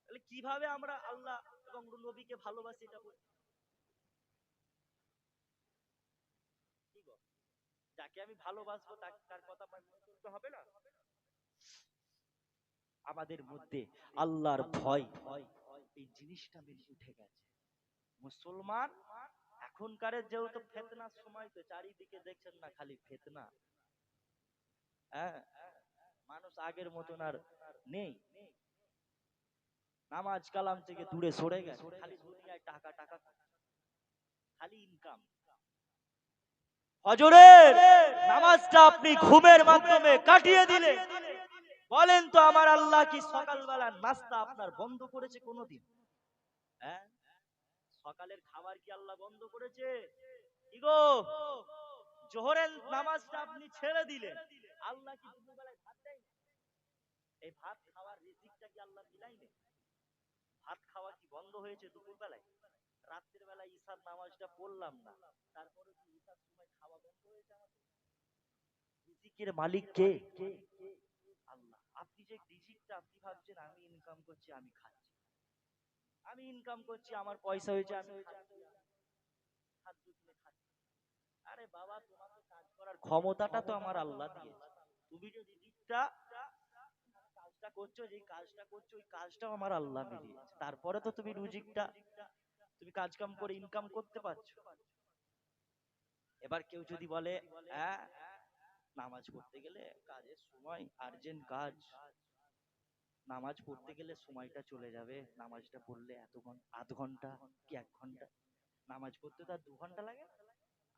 তাহলে কিভাবে আমরা আল্লাহ এবং নবীকে ভালোবাসি? এটা বলি, যাকে আমি ভালোবাসবো তার কথা মানতে হবে না? আমাদের মধ্যে আল্লাহর ভয়, এই জিনিসটা বেশি উঠে গেছে। মুসলমান এখনকার যেহেতু ফিতনার সময়, তো চারিদিকে দেখছেন না খালি ফিতনা। হ্যাঁ, মানুষ আগের মতন আর নেই, নামাজ কালাম থেকে দূরে সরে গেছে, খালি দুনিয়ায় টাকা টাকা, খালি ইনকাম। ফজরের নামাজটা আপনি ঘুমের মাধ্যমে কাটিয়ে দিলে, বলেন তো আমার আল্লাহ কি সকালবেলা নাস্তা আপনার বন্ধ করেছে কোনোদিন? হ্যাঁ, সকালের খাবার কি আল্লাহ বন্ধ করেছে? কি গো, জোহরের নামাজটা আপনি ছেড়ে দিলেন, আল্লাহ কি দুপুরবেলায় ভাত দেয়? এই ভাত খাওয়ার রিজিকটা কি আল্লাহ দিলাইনি? ভাত খাওয়া কি বন্ধ হয়েছে দুপুরবেলায়? রাত্রের বেলায় ঈশার নামাজটা পড়লাম না, তারপরে কি ঈশার সময় খাওয়া বন্ধ হয়েছে আমাদের? রিজিকের মালিক কে? আল্লাহ। আপনি যে রিজিকটা আপনি ভাবছেন আমি ইনকাম করছি, আমি খাচ্ছি, আমি ইনকাম করছি, আমার পয়সা হয়েছে, আমি খাদ্য কিনে খাচ্ছি। আরে বাবা, তোমাকে কাজ করার ক্ষমতাটা তো আমার আল্লাহ দিয়েছে। তুমি যে রিজিকটা কাজটা করছো, যে কাজটা করছো, ওই কাজটাও আমার আল্লাহ দিয়েছে। তারপরে তো তুমি রুজিকটা তুমি কাজ কাম করে ইনকাম করতে পারছো। এবার কেউ যদি বলে, হ্যাঁ, নামাজ পড়তে গেলে কাজের সময়, আর্জেন্ট কাজ, নামাজ পড়তে গেলে সময়টা চলে যাবে, নামাজটা পড়লে আধ ঘন্টা কি 1 ঘন্টা, নামাজ পড়তে তো আর 2 ঘন্টা লাগে না,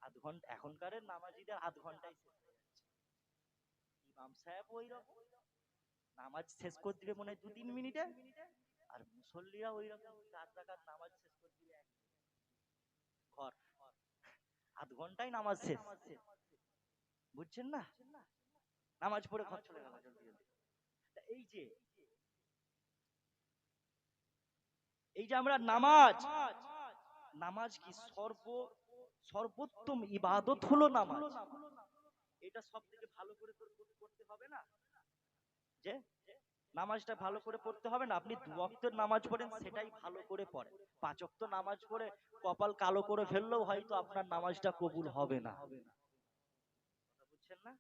আধ ঘন্টা। এখনকার নামাজিদের আধ ঘন্টায় শেষ হয়ে যাচ্ছে। ইমাম সাহেব ওই রকম নামাজ শেষ করে দিবে মনে হয় 2-3 মিনিটে, আর মুসল্লিরা ওই রকম 4 রাকাত নামাজ শেষ করে দিবে ঘর, আধ ঘন্টায় নামাজ শেষ। বুঝছেন না? নামাজ পড়ে ঘর চলে গেল জলদি জলদি। এই যে আমরা নামাজ, নামাজ কি সর্বোত্তম ইবাদত হলো নামাজ। এটা সব থেকে ভালো করে করতে হবে না? যে নামাজটা ভালো করে পড়তে হবে না? আপনি 2 ওয়াক্তের নামাজ পড়েন, সেটাই ভালো করে পড়েন। 5 ওয়াক্ত নামাজ পড়ে কপাল কালো করে ফেললেও হয়তো আপনার নামাজটা কবুল হবে না। বুঝছেন না?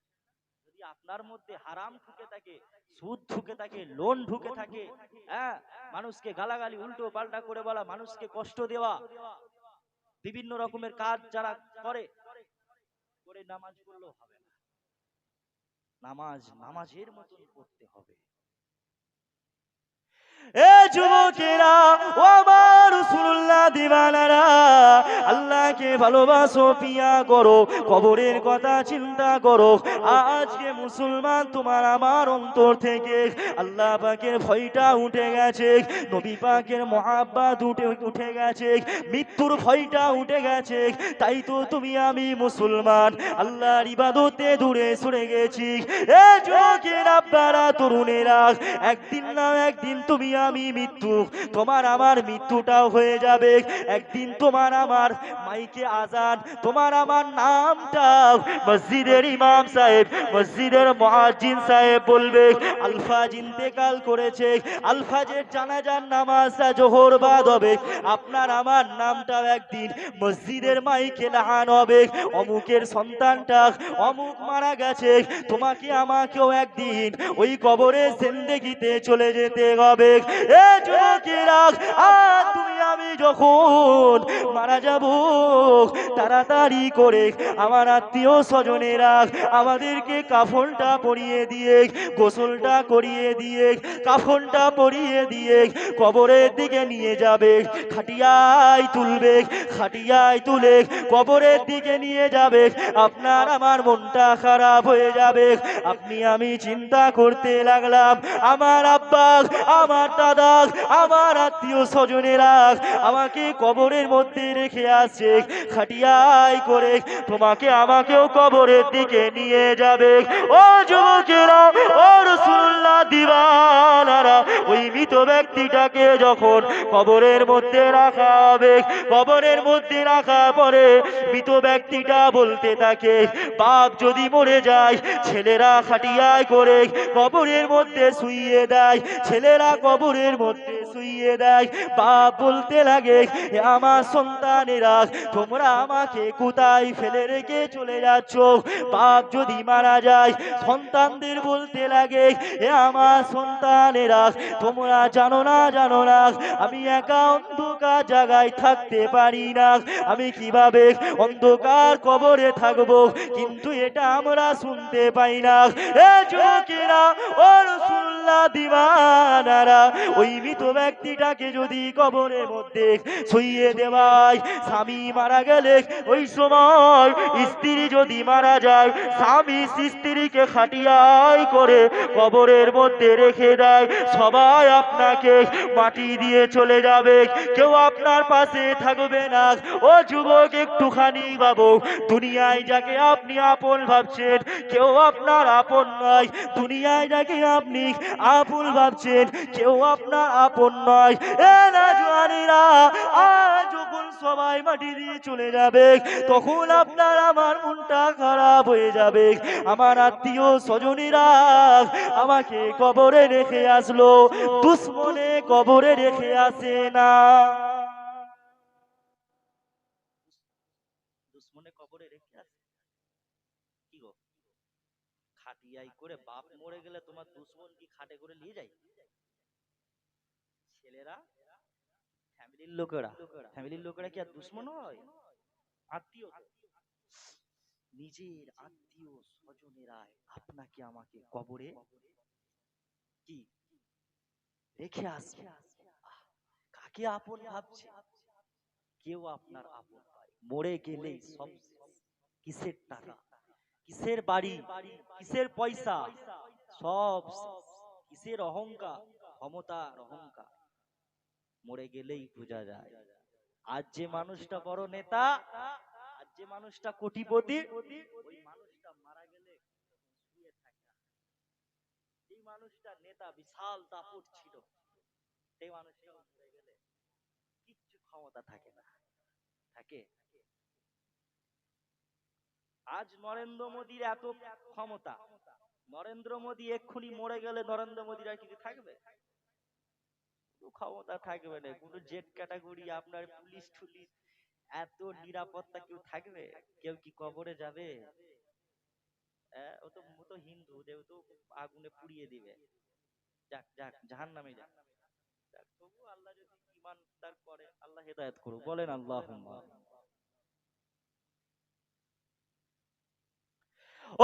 যদি আপনার মধ্যে হারাম ঢুকে থাকে, সুদ ঢুকে থাকে, লোন ঢুকে থাকে, হ্যাঁ, মানুষকে গালাগালি উল্টো পাল্টা করে বলা, মানুষকে কষ্ট দেওয়া, বিভিন্ন রকমের কাজ যারা করে নামাজ পড়লেও হবে না। নামাজ নামাজের মতন পড়তে হবে। এ যুবকেরা, ও আমার রাসূলুল্লাহ দিওয়ানারা, আল্লাহকে ভালোবাসো, পিয়া করো, কবরের কথা চিন্তা করো। আজকে মুসলমান তোমার আমার অন্তর থেকে আল্লাহ পাকের ভয়টা উঠে গেছে, নবী পাকের মহাব্বত উঠে গেছে, মৃত্যুর ভয়টা উঠে গেছে। তাই তো তুমি আমি মুসলমান আল্লাহর ইবাদতে দূরে সরে গেছি। এ যুবকেরা, আপনারা তরুণেরা, একদিন না একদিন তুমি আমি মৃত্যু, তোমার আমার মৃত্যুটাও হয়ে যাবে। একদিন তোমার আমার মাইকে আজান, তোমার আমার নামটা মসজিদের ইমাম সাহেব, মসজিদের মুয়াজ্জিন সাহেব বলবে, আলফাজ ইন্তেকাল করেছে, আলফাজের জানাজার নামাজটা জোহর বাদ হবে, আপনার আমার নামটাও একদিন মসজিদের মাইকে লাগানো হবে, অমুকের সন্তানটা অমুক মারা গেছে, তোমাকে আমাকেও একদিন ওই কবরে জিন্দেগিতে চলে যেতে হবে। এ যুবকেরা, তুমি আমি যখন মারা যাব তাড়াতাড়ি করে আমার আত্মীয় স্বজনেরা আমাদেরকে কাফনটা পরিয়ে দিয়ে গোসলটা করিয়ে দিয়ে কাফনটা পরিয়ে দিয়ে কবরের দিকে নিয়ে যাবে, খাটিয়ায় তুলবে, খাটিয়ায় তুলে কবরের দিকে নিয়ে যাবে। আপনার আমার মনটা খারাপ হয়ে যাবে। আপনি আমি চিন্তা করতে লাগলাম, আমার আব্বা, আমার দাদা, আমার আত্মীয় স্বজনেরা আমাকে কবরের মধ্যে রেখে আসছে, খাটিয়ায় করে তোমাকে আমাকেও কবরের দিকে নিয়ে যাবে। ও যুবকেরা, ও রাসূলুল্লাহ দিওয়ানারা, ওই মৃত ব্যক্তিটাকে যখন কবরের মধ্যে রাখা হবে, কবরের মধ্যে রাখা পরে মৃত ব্যক্তিটা বলতে থাকে, বাপ যদি মরে যায় ছেলেরা খাটিয়ায় করে কবরের মধ্যে শুইয়ে দেয়, ছেলেরা কবরের মধ্যে শুইয়ে দেয়। বাপ বলতে লাগে, আমার সন্তানেরা তোমরা আমাকে কোথায় ফেলে রেখে চলে যাচ্ছ? বাপ যদি মারা যায় সন্তানদের বলতে লাগে, আমার সন্তানেরা তোমরা জানো না, জানো না আমি একা অন্ধকার জায়গায় থাকতে পারি না, আমি কিভাবে অন্ধকার কবরে থাকবো, কিন্তু এটা আমরা শুনতে পাই না। এ যুবকেরা, ও রাসূলুল্লাহ দিওয়ানারা, ওই মৃত ব্যক্তিটাকে যদি কবরের মধ্যে শুইয়ে দেওয়ায়, স্বামী মারা গেলে ওই সময় স্ত্রী যদি মারা যায়, স্বামী স্ত্রীকে খাটিয়ায় করে কবরের মধ্যে রেখে দেয়। সবাই আপনাকে মাটি দিয়ে চলে যাবে, কেউ আপনার পাশে থাকবে না। ও যুবক, একটুখানি ভাবো, দুনিয়ায় যাকে আপনি আপন ভাবছেন কেউ আপনার আপন নয়, দুনিয়ায় যাকে আপনি আপন ভাবছেন কেউ আপনার আপন নয়। এ রাজওয়ানিরা, আজ যখন সবাই মাটি দিয়ে চলে যাবে তখন আপনার আমার মনটা খারাপ হয়ে যাবে। আমার আত্মীয় স্বজনেরা আমাকে কবরে রেখে আসলো, দুশ্মনে কবরে রেখে আসে না। দুশ্মনে কবরে রেখে আসে কি গো? খাটিয়াই করে বাপ মরে গেলে তোমার দুশ্মন কি খাটে করে নিয়ে যায়? ছেলেরা, ফ্যামিলির লোকেরা কি আর দুশ্মন হয়? আত্মীয়, নিজের আত্মীয় স্বজনেরা আপনাকে আমাকে কবরে কি রেখে আসবে। কাকে আপন ভাবছে? কেউ আপনার আপন নয়। মরে গেলেই সব শেষ। কিসের টাকা, কিসের বাড়ি, কিসের পয়সা, সব শেষ। কিসের অহংকার, ক্ষমতার অহংকার, মরে গেলেই বোঝা যায়। আজ যে মানুষটা বড় নেতা, আজ যে মানুষটা কোটিপতি, ওই মানুষটা মারা গেলে শুয়ে থাকে। এই মানুষটা নেতা, বিশাল দাপট ছিল, সেই মানুষটা মরে গেলে কিচ্ছু ক্ষমতা থাকে না। থাকে আজ নরেন্দ্র মোদীর এত ক্ষমতা, নরেন্দ্র মোদী এক্ষুনি মরে গেলে নরেন্দ্র মোদীর আর কিছু থাকবে? ক্ষমতা থাকবে না। কোনো জেট ক্যাটাগরি আপনার পুলিশ টুলিশ এত নিরাপত্তা কেউ থাকবে? কেউ কি কবরে যাবে? ও তো হিন্দু, দেব তো আগুনে পুড়িয়ে দিবে, যাক যাক জাহান্নামে যাক। তবু আল্লাহ যদি ঈমান তার করে, আল্লাহ হেদায়েত করুক, বলেন আল্লাহুম্মা।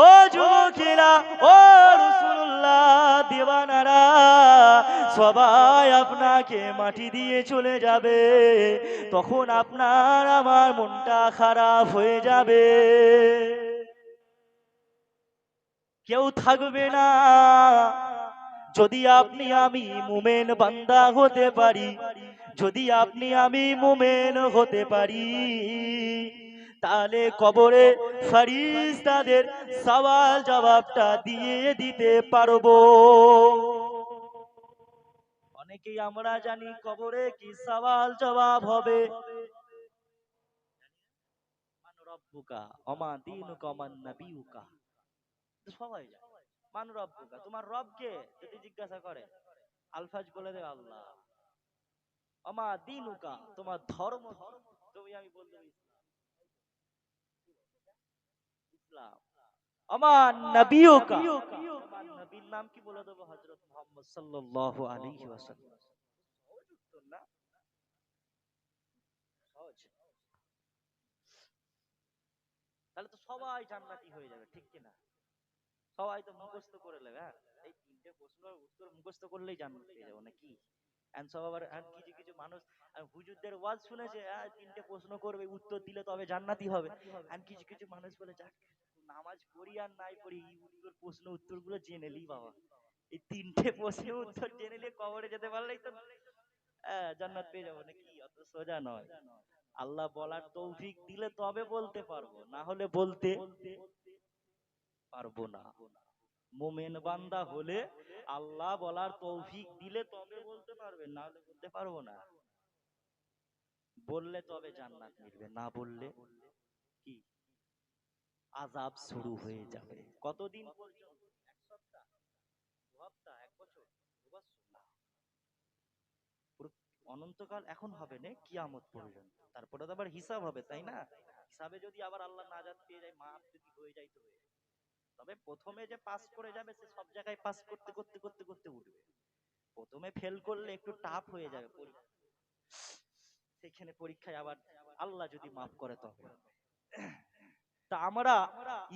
ও যুবকেরা, ও রাসূলুল্লাহ দিওয়ানারা, সবাই আপনাকে মাটি দিয়ে চলে যাবে, তখন আপনার আমার মনটা খারাপ হয়ে যাবে। কেউ থাকবে না। যদি আপনি আমি মুমিন বান্দা হতে পারি, যদি আপনি আমি মুমিন হতে পারি, তাহলে কবরে ফেরেশতাদের সওয়াল জবাবটা দিয়ে দিতে পারবো। অনেকেই আমরা জানি কবরে কি সওয়াল জবাব হবে। মান রব্বুকা ওমা দীনুকা ওমান নাবিয়ুকা, সবাই জানে। মান রব্বুকা, তোমার রব কে যদি জিজ্ঞাসা করে, আলফাজ বলে দেবে আল্লাহ। ওমা দীনুকা, তোমার ধর্ম কি? তুমি আমি বলতে ইসলাম। আমার নবিয়ুকা, তোমার নবীর নাম কি? বলে দেবো হযরত মুহাম্মদ সাল্লাল্লাহু আলাইহি ওয়াসাল্লাম। সহজ? তাহলে তো সবাই জান্নাতি হয়ে যাবে, ঠিক কিনা? সবাই তো মুখস্থ করে নেবে, হ্যাঁ এই তিনটে প্রশ্নের উত্তর মুখস্থ করলেই জান্নাত পেয়ে যাবো নাকি? এন্ড সব আবার কিছু কিছু মানুষ হুজুরদের ওয়াজ শুনেছে, তিনটে প্রশ্ন করবে, উত্তর দিলে তবে জান্নাতি হবে। এন্ড কিছু কিছু মানুষ বলে যাক নামাজ পড়ি আর নাই পড়ি, এই প্রশ্ন উত্তরগুলো জেনে লি বাবা, এই তিনটে প্রশ্নের উত্তর জেনে নিয়ে কবরে যেতে পারলেই তো জান্নাত পেয়ে যাবো নাকি? অত সোজা নয়। আল্লাহ বলার তৌফিক দিলে তবে বলতে পারবো, না হলে বলতে পারবো না। মোমেন বান্দা হলে আল্লাহ বলার তৌফিক দিলে তবে বলতে পারবে, না হলে বলতে পারবো না। বললে তবে জান্নাত মিলবে, না বললে কি আযাব শুরু হয়ে যাবে। কতদিন পর্যন্ত? এক সপ্তাহ, দু সপ্তাহ, এক বছর, 2 বছর না, পুরো অনন্তকাল এখন হবে না, কিয়ামত পর্যন্ত। তারপরে তো আবার হিসাব হবে, তাই না? হিসাবে যদি আবার আল্লাহ নাজাত পেয়ে যায়, মাফ যদি হয়ে যায়, তো হয়ে যায়। তবে প্রথমে যে পাস করে যাবে সে সব জায়গায় পাস করতে করতে করতে করতে উঠবে। প্রথমে ফেল করলে একটু টাফ হয়ে যাবে পরীক্ষা, সেখানে পরীক্ষায় আবার আল্লাহ যদি মাফ করে তবে। তা আমরা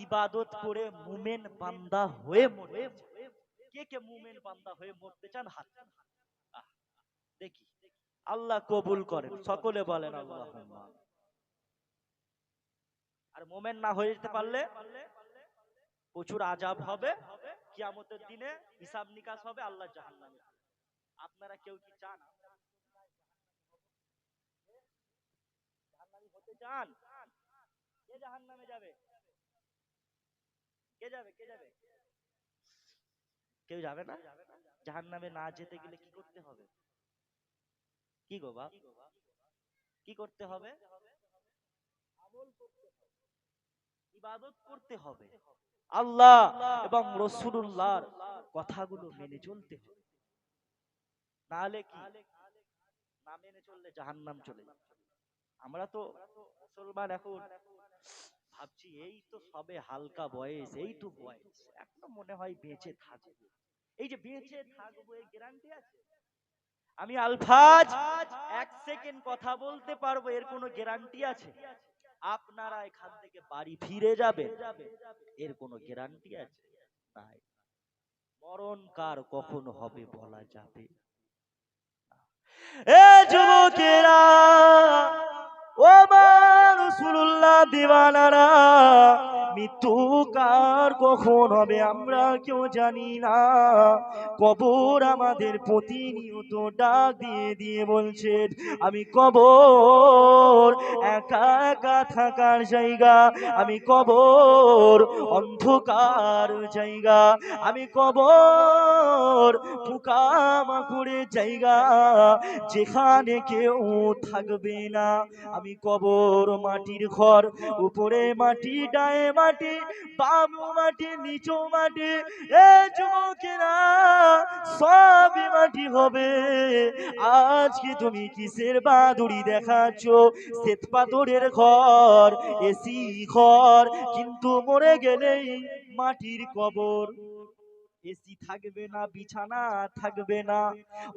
ইবাদত করে মুমিন বান্দা হয়ে মরতে চাই। কে কে মুমিন বান্দা হয়ে মরতে চান? হাত দেখি, আল্লাহ কবুল করেন, সকলে বলেন আল্লাহুম্মা। আর মুমিন না হয়ে যেতে পারলে প্রচুর আযাব হবে, কিয়ামতের দিনে হিসাব নিকাশ হবে, আল্লাহ জাহান্নামে। আপনারা কেউ কি চান জাহান্নামী হতে চান? কে জাহান্নামে যাবে? কে যাবে? কে যাবে? কেউ যাবে না? জাহান্নামে না যেতে গেলে কি করতে হবে? কি গো বাপ, কি করতে হবে? আমল করতে হবে, ইবাদত করতে হবে, আল্লাহ এবং রাসূলুল্লাহর কথাগুলো মেনে চলতে হবে। নাহলে কি, না মেনে চললে জাহান্নাম চলে যাবে। আমরা তো মুসলমান এখন ভাবছি এই তো সবে হালকা বয়স, এই তো বয়স, এখন মনে হয় বেঁচে থাকবো। এই যে বেঁচে থাকবো, এই গ্যারান্টি আছে? আমি আলফাজ 1 সেকেন্ড কথা বলতে পারবো, এর কোনো গ্যারান্টি আছে? আপনারা এখান থেকে বাড়ি ফিরে যাবে, এর কোনো গ্যারান্টি আছে? নাই। মরণ কার কখন হবে বলা যাবে না। এ যুবকেরা, ও রাসূলুল্লাহ দিওয়ানারা, মৃত্যু কার কখন হবে আমরা কেউ জানি না। কবর আমাদের প্রতিনিয়ত ডাক দিয়ে দিয়ে বলছেন, আমি কবর একা একা থাকার জায়গা, আমি কবর অন্ধকার জায়গা, আমি কবর পোকামাকড়ের জায়গা, যেখানে কেউ থাকবে না। আমি কবর মাটির ঘর, উপরে মাটি, ডায়ে মাটি, বামু মাটি, নিচু মাটি, এ যুবকেরা সবই মাটি হবে। আজকে তুমি কিসের বাদুড়ি দেখাচ্ছ? শ্বেত পাথরের ঘর, এসি ঘর, কিন্তু মরে গেলেই মাটির কবর। এসি থাকবে না, বিছানা থাকবে না,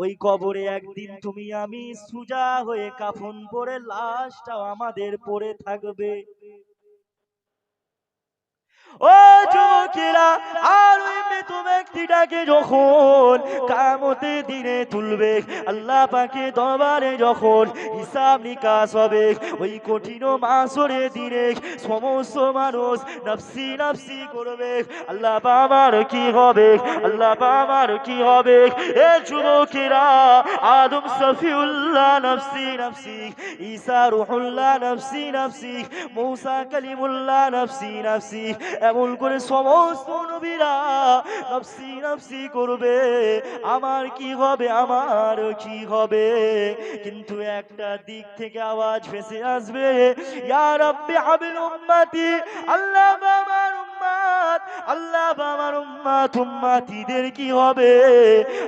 ওই কবরে একদিন তুমি আমি সুজা হয়ে কাফন পরে লাশটাও আমাদের পড়ে থাকবে। ও যুবকেরা, আর ওই মৃত ব্যক্তিটাকে যখন কিয়ামতের দিনে তুলবে, আল্লাহ পাকের দরবারে যখন হিসাব নিকাশ হবে, ওই কঠিন মাসরের দিনে সমস্ত মানুষ নফসি নফসি করবে। আল্লাহ আমার কি হবে? আল্লাহ আমার কি হবে? এ যুবকেরা, আদম সফিউল্লাহ নফসি নফসি, ঈসা রূহুল্লাহ নফসি নফসি, মূসা কালিমুল্লাহ নফসি নফসি, এমন করে সমস্ত নবীরা নফসি নফসি করবে। আমার কি হবে? আমার কি হবে? কিন্তু একটা দিক থেকে আওয়াজ ভেসে আসবে, ইয়া রাব্বি হাবিল উম্মতি, আল্লাহ আমার উম্মত, আল্লাহ আমার উম্মত, উম্মতিদের কি হবে?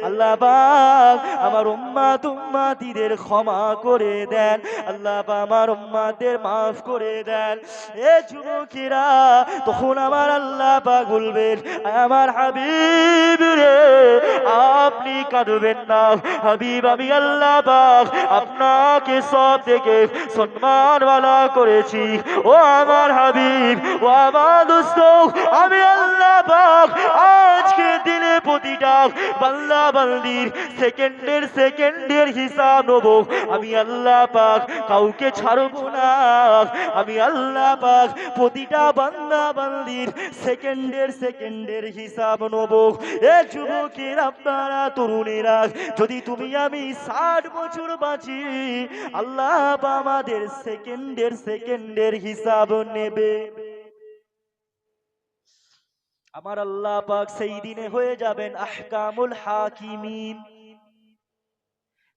আল্লাহ পাক আমার উম্মত উম্মতিদের ক্ষমা করে দেন, আল্লাহ পাক আমার উম্মতদের মাফ করে দেন। এ যুবকেরা, তখন আমার আল্লাহ পাক বলবেন, আমার হাবিব রে, আপনি কাঁদবেন না হাবিব আমি আল্লাহ পাক আপনাকে সব থেকে সম্মানওয়ালা করেছি ও আমার হাবিব ও আমার দোস্ত আমি আল্লাহ পাক আজকে দিনে প্রতিটা বান্দা বান্দির সেকেন্ডের হিসাব নেব আমি আল্লাহ পাক কাউকে ছাড়ব না আমি আল্লাহ পাক প্রতিটা বান্দা বান্দির সেকেন্ডের হিসাব নেব এ যুবকের আপনারা তরুণেরা যদি তুমি আমি 60 বছর বাঁচি আল্লাহ পাক আমাদের সেকেন্ডের হিসাব নেবে আমার আল্লাহ পাক সেই দিনে হয়ে যাবেন আহকামুল হাকিমিন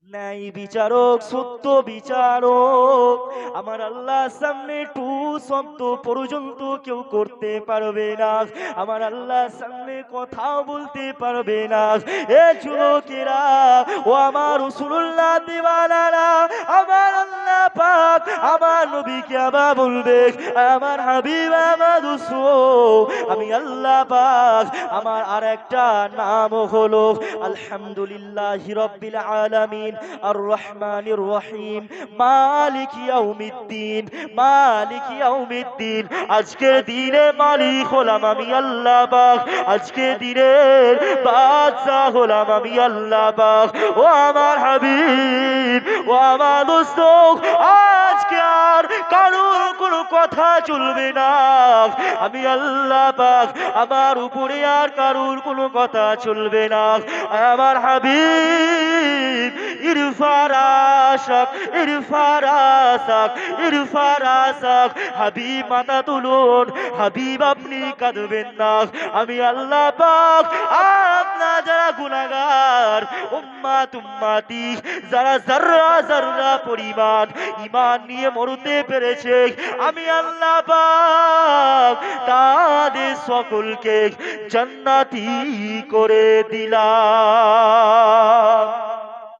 ন্যায় বিচারক সত্য বিচারক আমার আল্লাহর সামনে টু শব্দ পর্যন্ত কেউ করতে পারবে না আমার আল্লাহর সামনে কথাও বলতে পারবে না এ যুবকেরা ও আমার রাসূলুল্লাহ দিওয়ানারা আমার আল্লাহ পাক আমার নবীকে আবার বলবে আমার হাবিব আমার রাসূল আমি আল্লাহ পাক আমার আরেকটা নাম হলো আলহামদুলিল্লাহি রাব্বিল আলামিন আর রহমানির রহিম মালিক ইয়াউমিদ্দিন আজকের দিনে মালিক হলাম আমি আল্লাহ পাক আজকের দিনের বাদশা হলাম আমি আল্লাহ পাক ও আমার হাবিব ও আমার দোস্ত আজকে আর কারোর কোনো কথা চলবে না আমি আল্লাহ পাক আমার উপরে আর কারোর কোনো কথা চলবে না আমার হাবিব ইরফারাসাক হাবিব মাথা তুলুন হাবিব আপনি কাঁদবেন না আমি আল্লাহ পাক আপনার যারা গুনাহগার উম্মতি যারা যারা পরিমাণ ঈমান নিয়ে মরতে পেরেছে আমি আল্লাহ পাক তাদের সকলকে জান্নাতি করে দিলাম